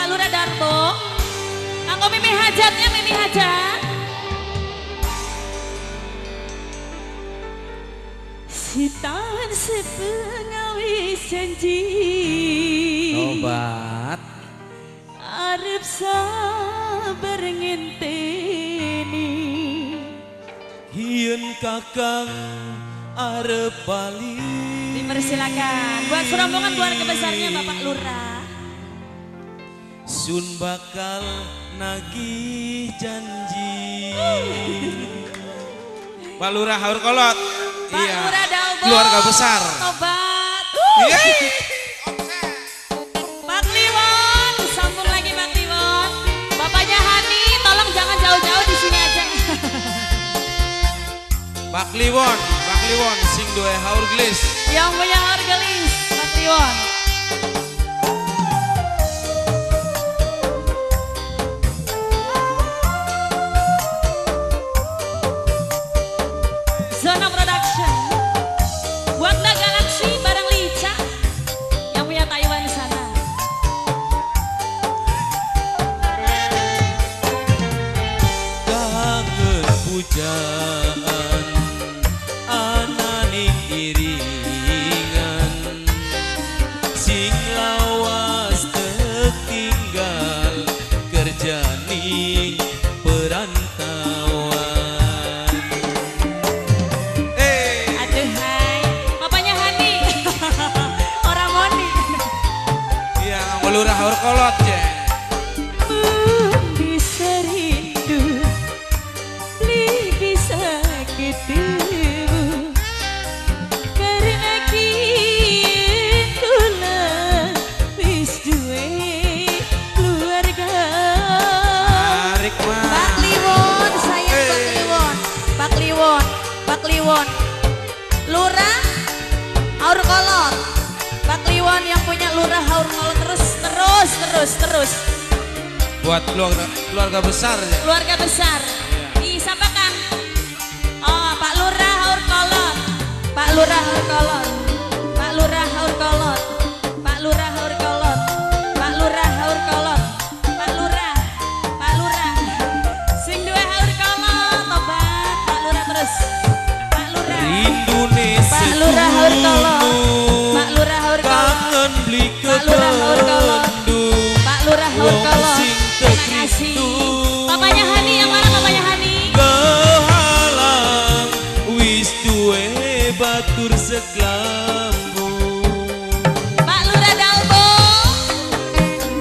Bapak Lurah Darbo. Kanggo Mimi Hajatnya, Mimi Hajat. Sitan sepengawis janji. Obat. Arep sabar ngenteni. Hieun kakang arep bali. Dipersilakan buat serombongan keluarga besarnya Bapak Lurah. Sun bakal nagih janji. Pak Lurah Haur Kolot. Pak Lurah Dalbo. Keluarga besar. Tobat. Yeay. Pak Kliwon, sambung lagi Pak Kliwon. Bapaknya Hani, tolong jangan jauh-jauh di sini aja. Pak Kliwon sing dua haur gelis. Yang punya hargelis, Pak Kliwon. Zona Production. Buat Galaxy bareng Lica. Yang punya Taiwan sana. Kangen pujaan anane iringan sing lawas tertinggal kerja ning perantauan. Aduh hai, bapaknya Hani. Orang Moni. Yang Lurah Haur Kolot ya. Bisa rindu, bisa ketemu. Karena kita wis duwe keluarga. Tarik mah. Pak Kliwon, sayang Pak Kliwon. Pak Kliwon, Pak Kliwon. Lurah Haur Kolot. Pak Kliwon yang punya Lurah Haur Kolot terus. Buat keluarga besar ya. Keluarga besar. Ih, siapa Kang? Oh, Pak Lurah Haur Kolot. Pak Lurah Haur Kolot. Pak Lurah Haur Kolot. Pak Lurah Haur Kolot. Pak Lurah Haur Kolot. Pak Lurah. Pak Lurah. Sing duwe Haur Kolot, tobat. Pak Lurah terus. Pak Lurah. Indonesia. Pak Lurah Haur Kolot. Pak Lurah Haur Kolot. Kangen beli Pak Lurah Haur Kolot. Bandung. Pak Lurah Haur Kolot. Terima kasih. Bapaknya Hani, yang mana bapaknya Hani? Kehalang wis duwe batur seklambu. Pak Lurah Dalbo.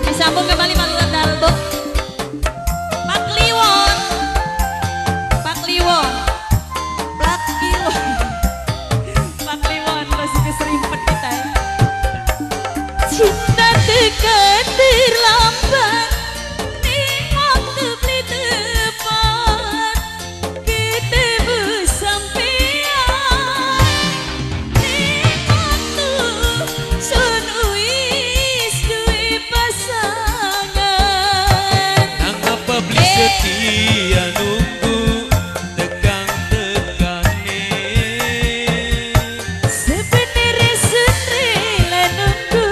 Disambung kembali Pak Lurah Dalbo. Pak Kliwon. Pak Kliwon. Pak Kliwon. Pak Kliwon masih keserimpet kita ya. Cinta tekan terlambat. Ning waktu beli tepat. Ketemu sampean. Ning waktu sun wis duwe pasangan. Nang apa beli setia nunggu tegang-tegane. Sebenarnya rela nunggu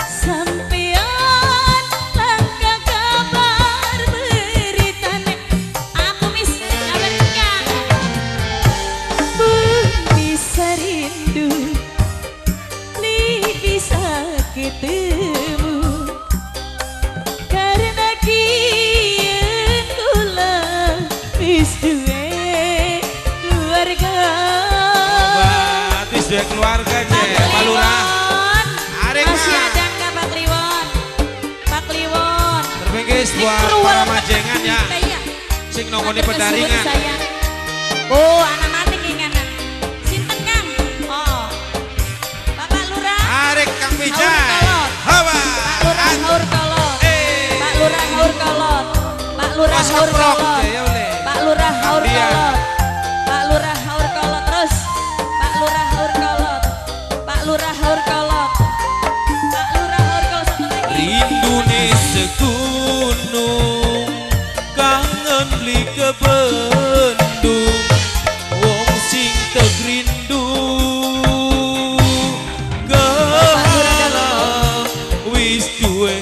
sampean langkah kabar beritane. Aku misalkan bisa rindu, bisa ketemu. Karena kian kula wis duwe keluarga. Batis duwe keluarga je. Pak Lurah. Arek Masih mah. ada nggak Pak Kliwon? Pak Kliwon. Terbengkis buat para majengan ya. Iya. Sing nongoni pedaringan. Oh, anak mati inganan. Sinten Kang? Oh. Bapak Lurah. Arek Kang Haur Wijay. Kolot. Hawa. Pak Lurah Haur Kolot. Pak Lurah Haur Kolot. Pak Lurah Mas Haur keprok Kolot. je, ya boleh. Pak Lurah Haur Dia. Kolot. Pak Lurah Haur Kolot terus. Pak Lurah Haur Kolot. Pak Lurah Haur Kolot. Pak Lurah Haur Kolot satu lagi. Rindune segunung kangen beli ke Bandung. Wong sing tegrindu kehalang wis duwe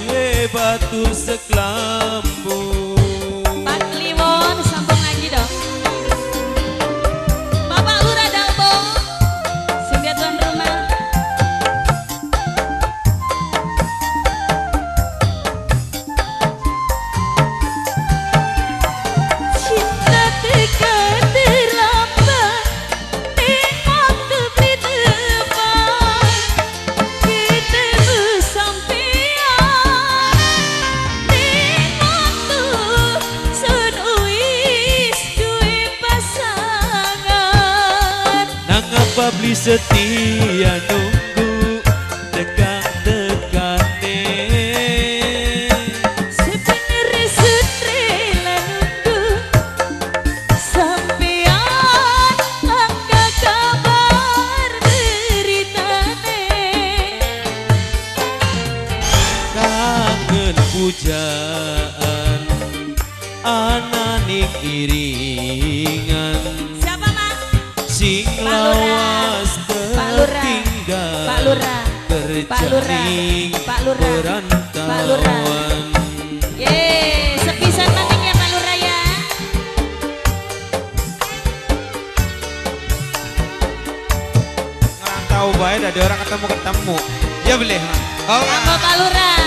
setia nunggu tekan-tekane. Sebenarnya sutrela nunggu sampean angga kabar beritane. Kangen pujaan ananing iringan. Siapa mas? Sing Pak Lurah. lawas Pak Lurah. tertinggal Pak Lurah. Pak Lurah. terjaring Pak Lurah. Pak Lurah. perantauan. Yeay, sepisan maning ya Pak Lurah ya. Ngerantau baik dari orang ketemu. Ya boleh. Oh, Apa Pak Lurah?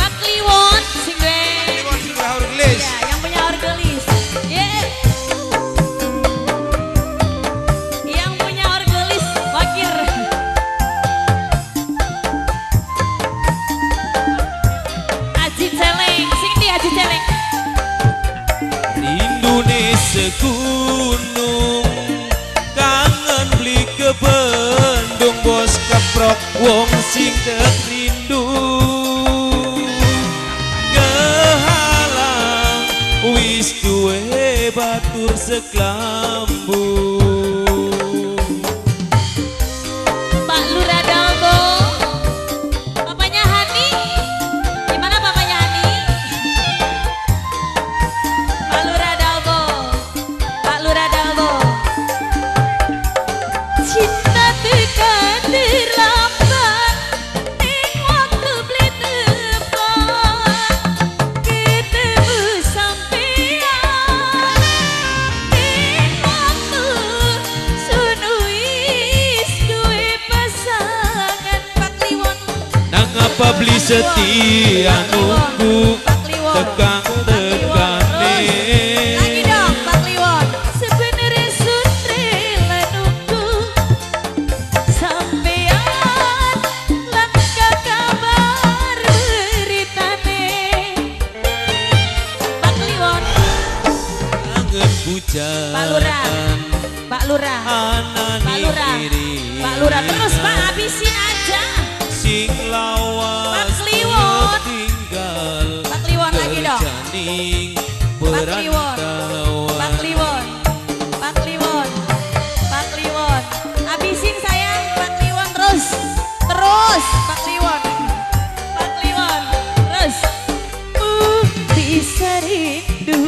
Pak Kliwon sing gue. Kliwon sing dua Haurgelis. Ya, yang punya orgelis. Yang punya orgelis wakir. Aji Celeng, sing di Aji Celeng. Rindune segunung kangen beli ke Bandung bos keprok wong sing rindu kehalang wis duwe batur seklambu. Pak Lurah Dalbo. Papanya Hani. Gimana papanya Hani? Pak Lurah Dalbo. Pak Lurah Dalbo. Cinta tekan terlambat ning waktu beli tepat ketemu sampean ning waktu sunu wis duwe pasangan. Pak Kliwon. Nang apa beli setia nunggu tekang-tekane. Lagi dong Pak Kliwon. Sebenarnya sutrela nunggu sampean langka kabar beritane. Pak Kliwon. Kangen pujaan Pak Lurah. Pak Lurah. Pak Lurah. Pak Lurah terus Pak habisin aja. sing lawas Pak Kliwon. tinggal Pak Kliwon lagi dong. terjaning Pak Kliwon. perantauan. Pak Kliwon. Pak Kliwon. Pak Kliwon. Habisin sayang Pak Kliwon terus. Terus Pak Kliwon. Pak Kliwon. Terus. Bisa rindu.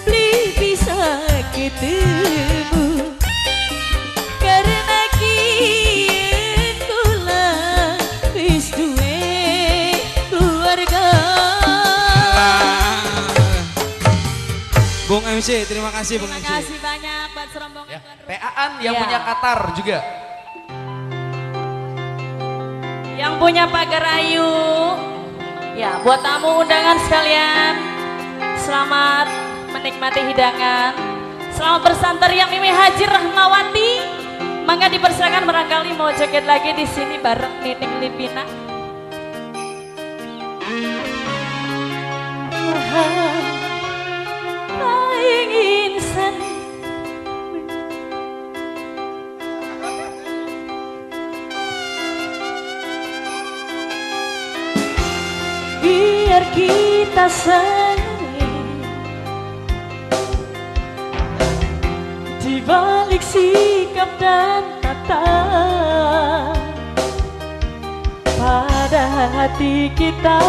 Beli bisa ketemu. Karena kian kula wis duwe keluarga. Bung MC, terima kasih Bung Terima MC. kasih banyak buat serombongan. Ya, PA-an yang Ya. punya Qatar juga. Yang punya pagar ayu. Ya, buat tamu undangan sekalian. Selamat menikmati hidangan. Selamat bersantai yang Mimi Haji Rahmawati. Mangga dipersilakan barangkali mau joget lagi di sini bareng Nining Lipina. Insan biar kita saling di balik sikap dan tata pada hati kita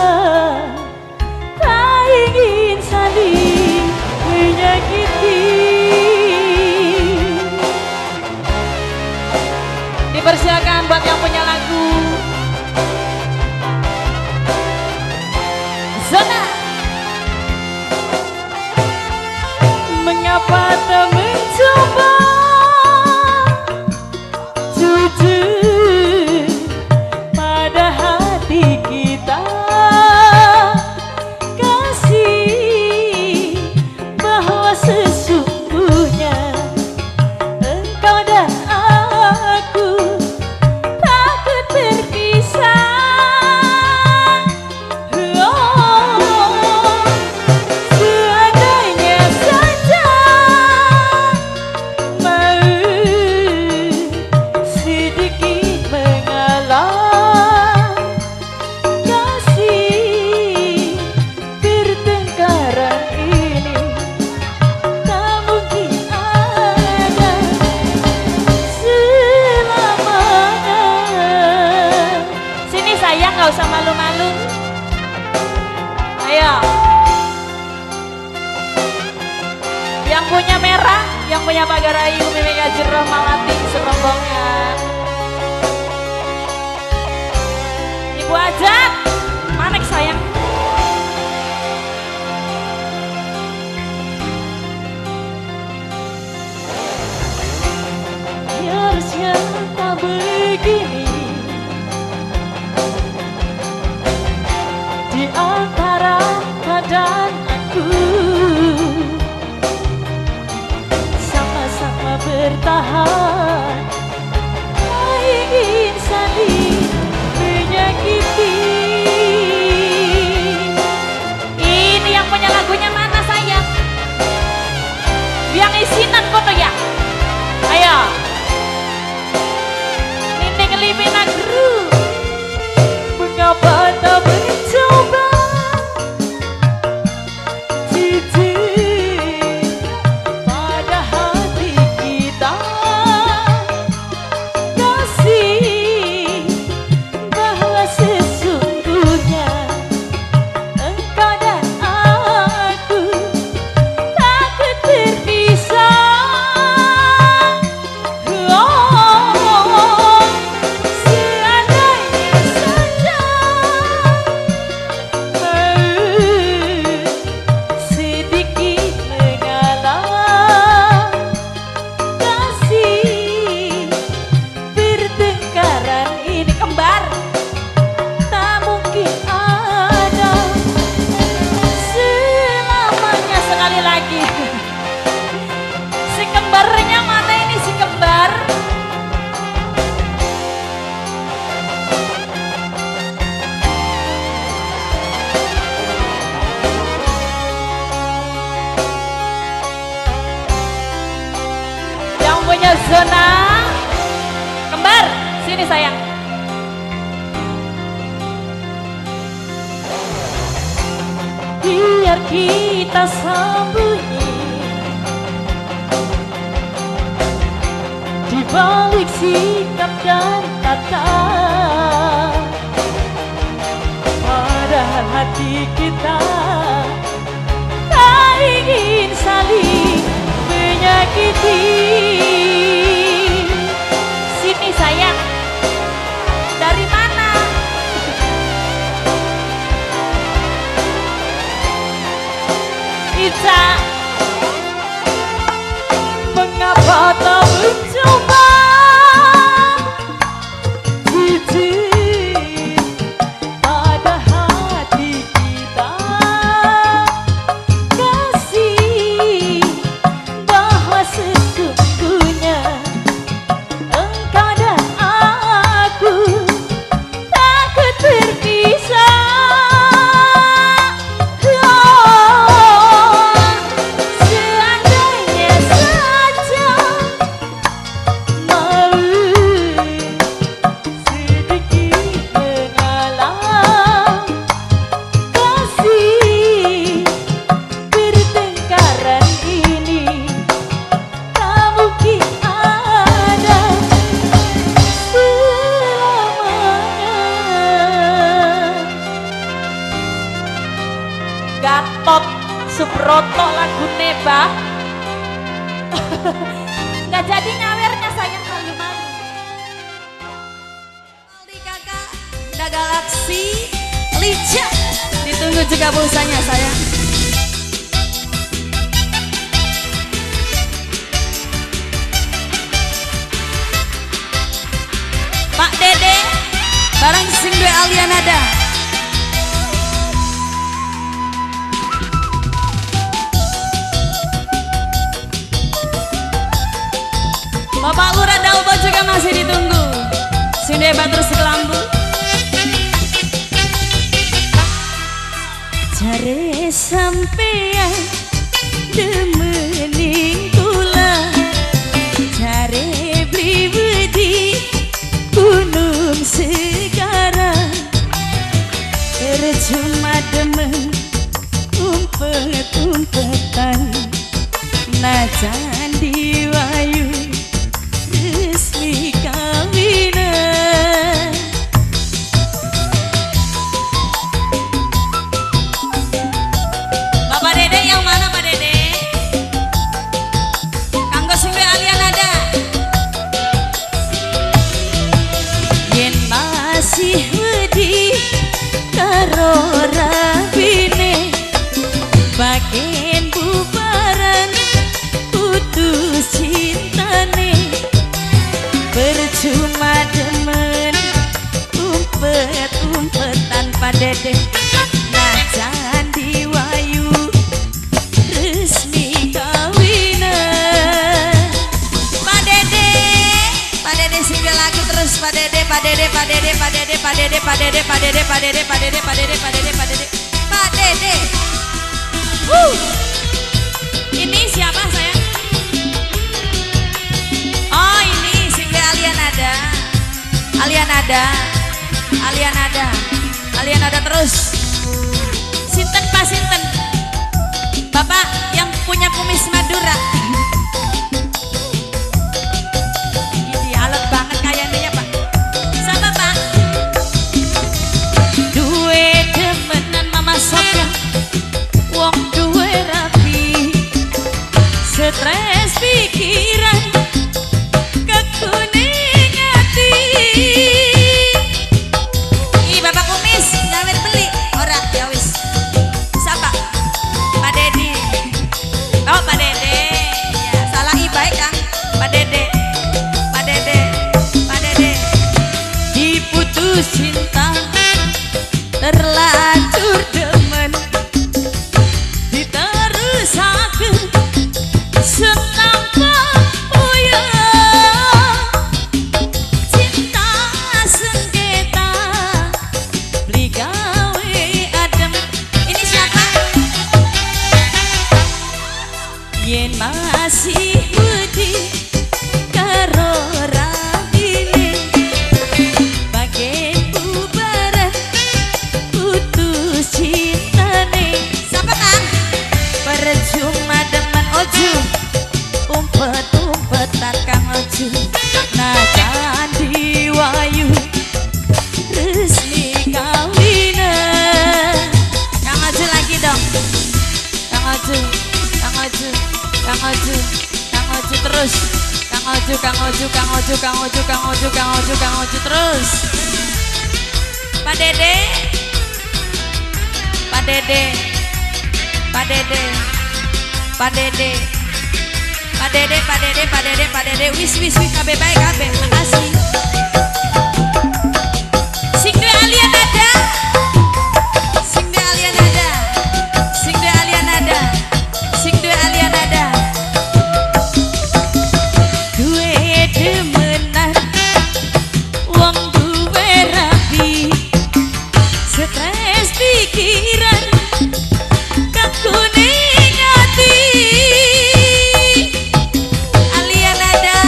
tak ingin saling menyakiti. Dipersilakan buat yang punya lagu. Zona. Mengapa tak mencoba jujur pada hati kita, kasih bahwa sesungguhnya engkau dan aku tak Lampunya merah, yang punya pagar ayu, Mimika Jero Malati serombongan. Ibu Ajat, manek sayang. Harusnya tak begini di antara kau dan aku, sama-sama bertahan, tak ingin saling menyakiti. Ini yang punya lagunya mana sayang? Yang isinan foto ya? Ayo Nining Limina Gru. Mengapa tak mencoba jujur pada hati kita, kasih bahwa sesungguhnya engkau dan aku takut terpisah. Oh, seandainya saja sedikit mengalah, kasih pertengkaran ini kembar tak mungkin ada selamanya. Sekali lagi, si kembarnya mana ini si kembar? Yang punya zona kembar, sini sayang. Biar kita sembunyi di balik sikap dan kata, padahal hati kita tak ingin saling menyakiti. Sini sayang, dari mana? Ica, mengapa tak mencoba jujur pada hati kita, kasih bahwa sesungguhnya engkau dan aku takut terpisah. Oh, seandainya saja mau sedikit mengalah, kasih pertengkaran ini tak mungkin ada selamanya. Gatot Subroto lagu Neba. Nggak jadi nyawernya sayang, malu-malu. Aldi kakak, Da Galaksi, Lica. Ditunggu juga pulsanya sayang. Pak Dede, bareng sing dua Alianada. Bapak Lurah Dalbo juga masih ditunggu. Sini Batur Sekelambu. Jare sampean demening kula, jare pribadi gunung sekarang, percuma demen umpet-umpetan, najan diwayu resmi kawinan. Bapak Dede yang mana Pak Dede? Ini siapa sayang? Oh ini single Alianada terus. Sinten Pak Sinten, Bapak yang punya kumis Madura. Ini alot banget kayaknya ya Pak. Sama Pak. Duwe demenan Mama Sofya, wong duwe rapi, stres pikiran, kekuning hati. Ih Bapak kumis, gawer beli ora ya wis. Siapa? Pak Dedi. Oh Pak Dede. Ya, salah baik Kang. Pak Dede. Pak Dede. Pak Dede. Diputus cinta, terlanjur demen, diterusakeun senampa puyeng, cinta sengketa beli gawe adem. Ini siapa? Yen masih wedi karo rahine, bagian bubaran putus cintane. Siapa Kang? Percuma demen ojo, umpet-umpetan Kang ojo, najan diwayu resmi kawinan. Kang ojo lagi dong. Kang ojo, Kang ojo, Kang ojo, Kang ojo terus. Kang ojo, Kang ojo, Kang ojo, Kang ojo, Kang ojo, Kang ojo, Kang ojo terus. Pak Dede, Pak Dede, Pak Dede, Pak Dede, Pak Dede, Pak Dede, Pak Dede, Pak Dede, wis kabe baik kabe, makasih. Sing de Alianada, sing de Alianada, sing de Alianada, sing de Alianada. Duwe demenan, wong duwe rapi, stres pikiran, kekuning hati. Alianada,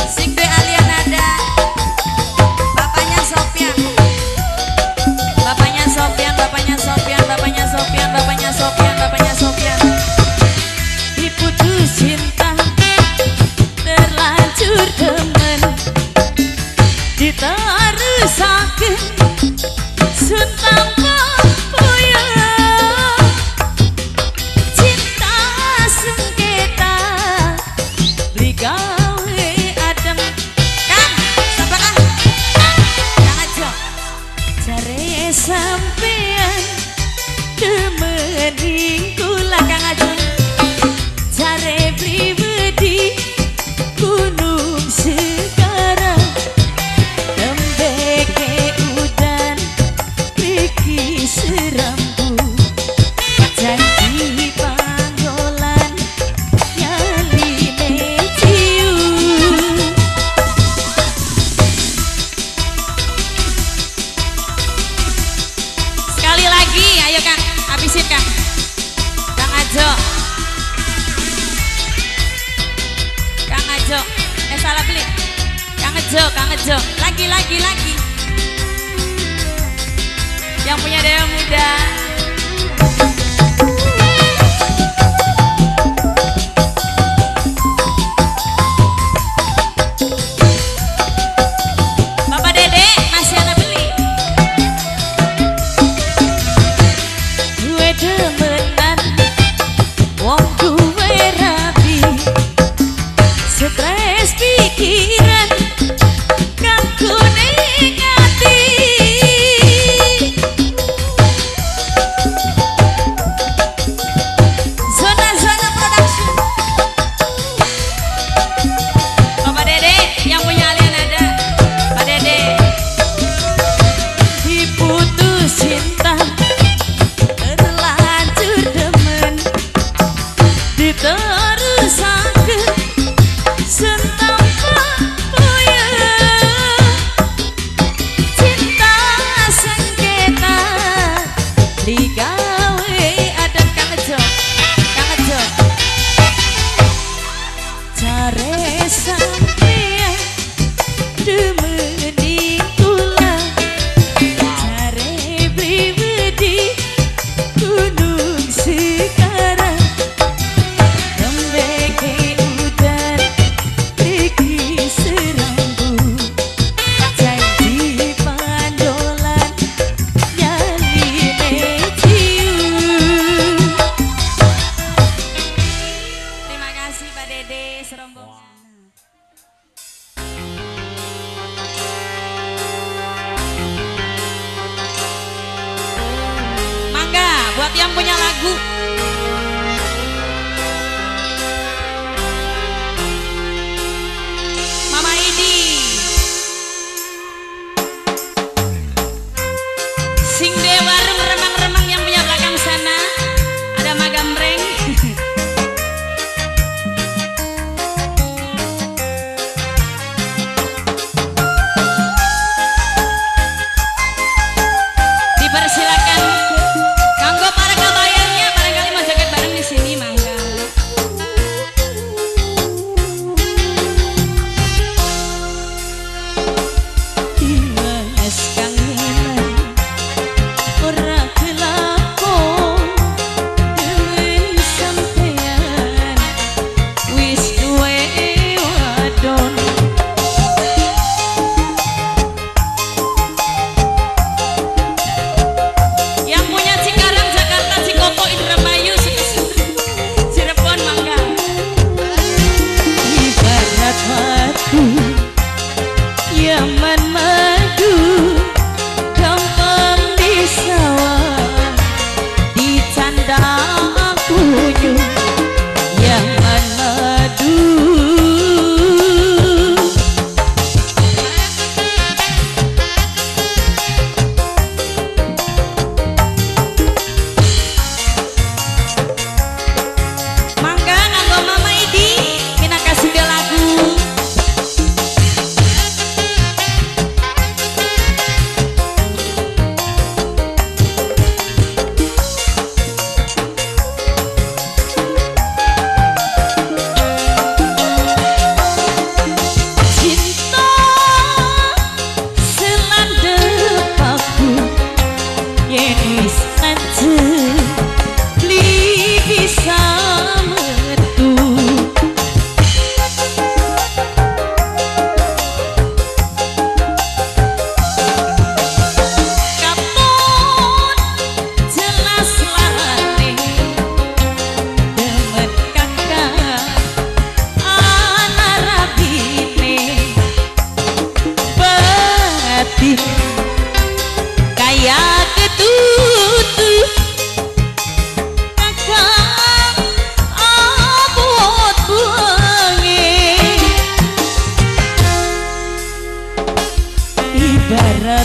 sing de Alianada. Bapaknya Sofyan, bapaknya Sofyan, bapaknya Sofyan, bapaknya Sofyan, bapaknya Sofyan, bapaknya Sofyan. Diputus cinta, terlanjur demen, diterusakeun sun tanpa puyeng, cinta sengketa beli gawe adem. Kang, siapa Kang? Kang aja. Jare sampean demening kula Kang aja. Jare pribadi gunung sekarang, tembeke udan riki serambu, janji panggolan nyaline cium. Sekali lagi, ayo Kang, habisin Kang. Kang Ajo, Kang Ajo, salah beli. Kang Ajo, lagi. Yang punya daya muda. Bapak Dede, masih ada beli. Gue demenan, wong duwe rapi, stres pikiran, kekuning hati.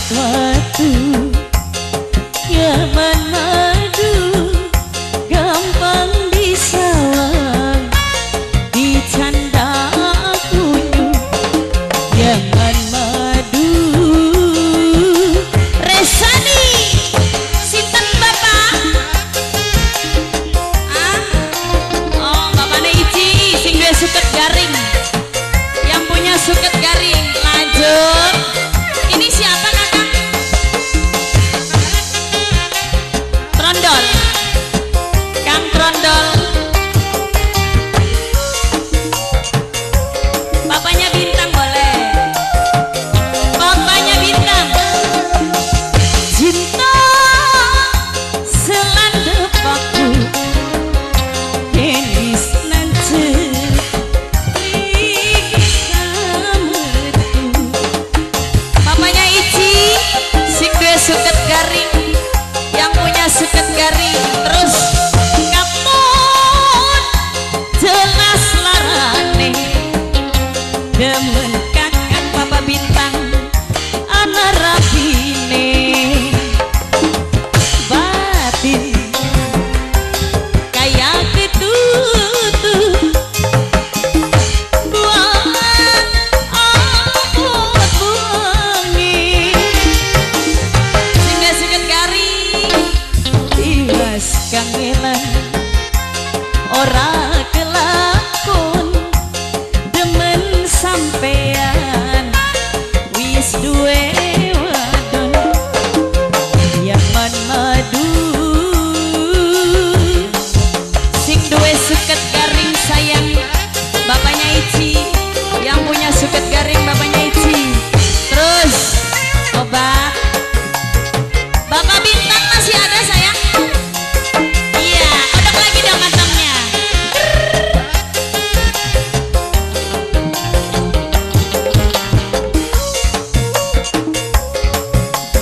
ibarat waktu yang madu gampang disawang dicanda kunyu jangan madu resani sinten bapak oh bapaknya Ici sing duwe suket garing yang punya suket garing lanjut ini siapa kakak Trondol Kang Trondol bapaknya Bintang boleh bapaknya Bintang cinta selandep aku tenis nance bapaknya Ici sing duwe suket garing yang punya suket garing terus kapun jelas larane demen kakak Papa Bintang ana rapine batin kayak ketutup buat amput bungi sehingga suket garing tiwas kangelan ora kelakon demen sampean wis duwe wadon yaman madu sing duwe suket garing sayang bapaknya Ici yang punya suket garing bapaknya Ici terus obat Bapak Bintang masih ada sayang iya odok lagi dong matangnya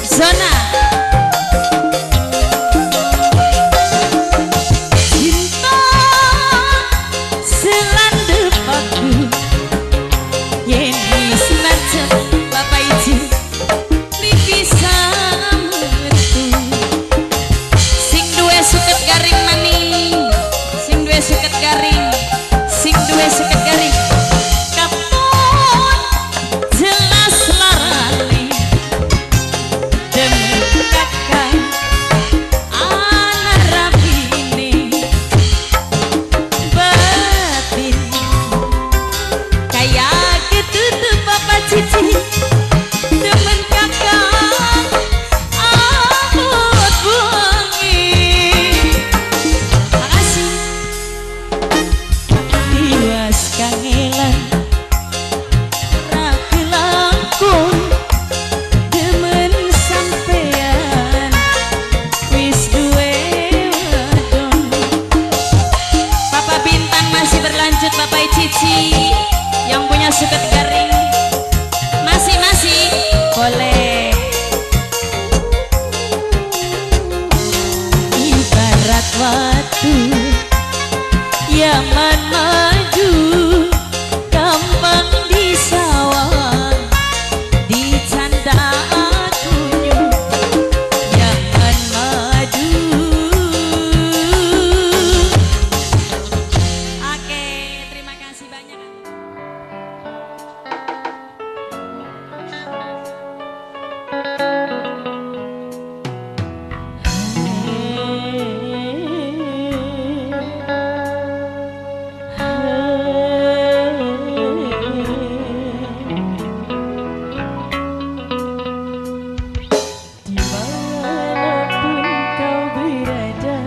zona cinta selandep aku yen wis nacep Bapak Ici bisa metu sing duwe suket garing maning sing duwe suket garing sing duwe suket garing kapun jelas larane demen kakak ana rapine batin kayak ketutup Papa Cici demen kakak amput bungi makasih tiwas kangelan rapi langkung demen sampean wis duwe wadon Papa Bintang masih berlanjut Bapak Cici yang punya suket garing masih boleh ibarat waktu yang maju gampang disawang dicanda kunyu jangan maju oke terima kasih banyak dimanapun kau berada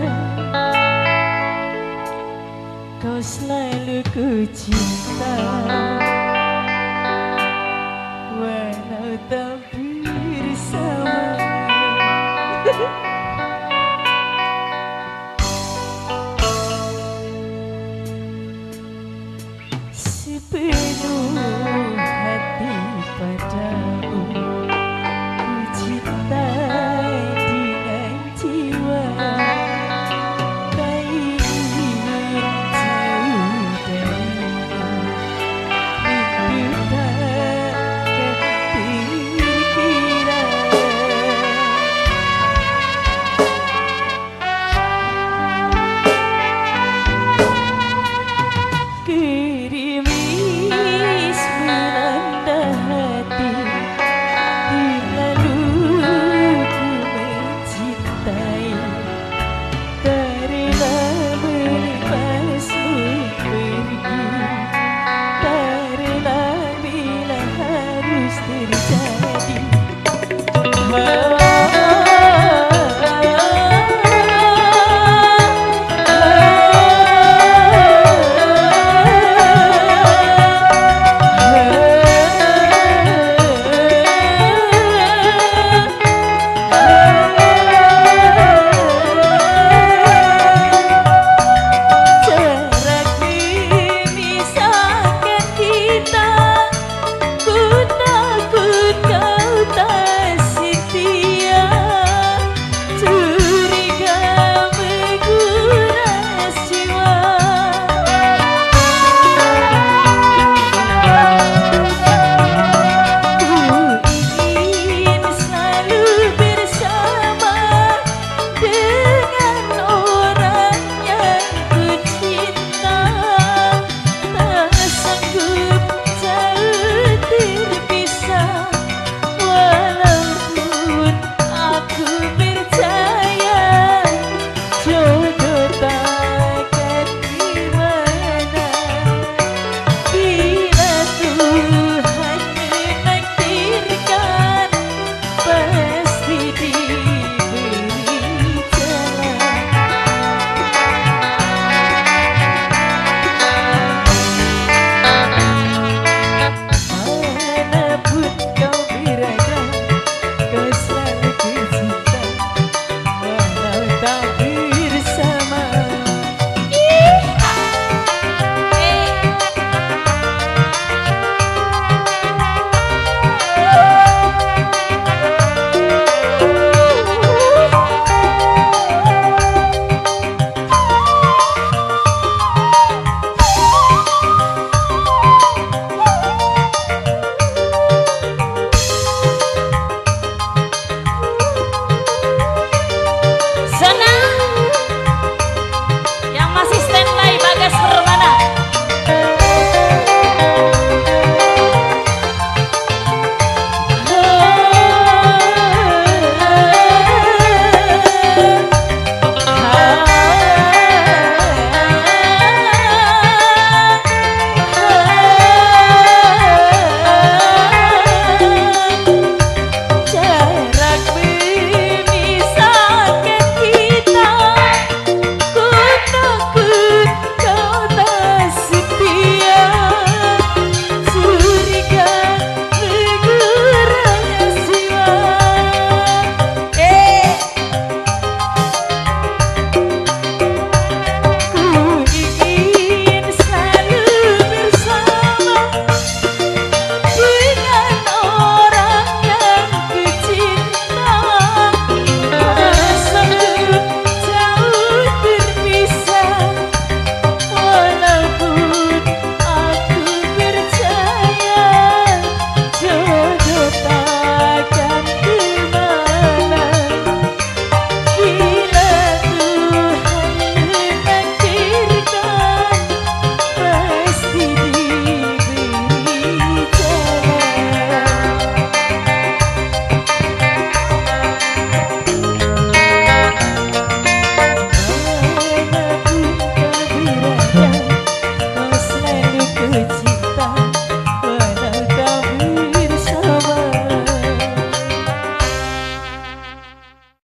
kau selalu ku cinta walau tak bersama sepenuh hati padamu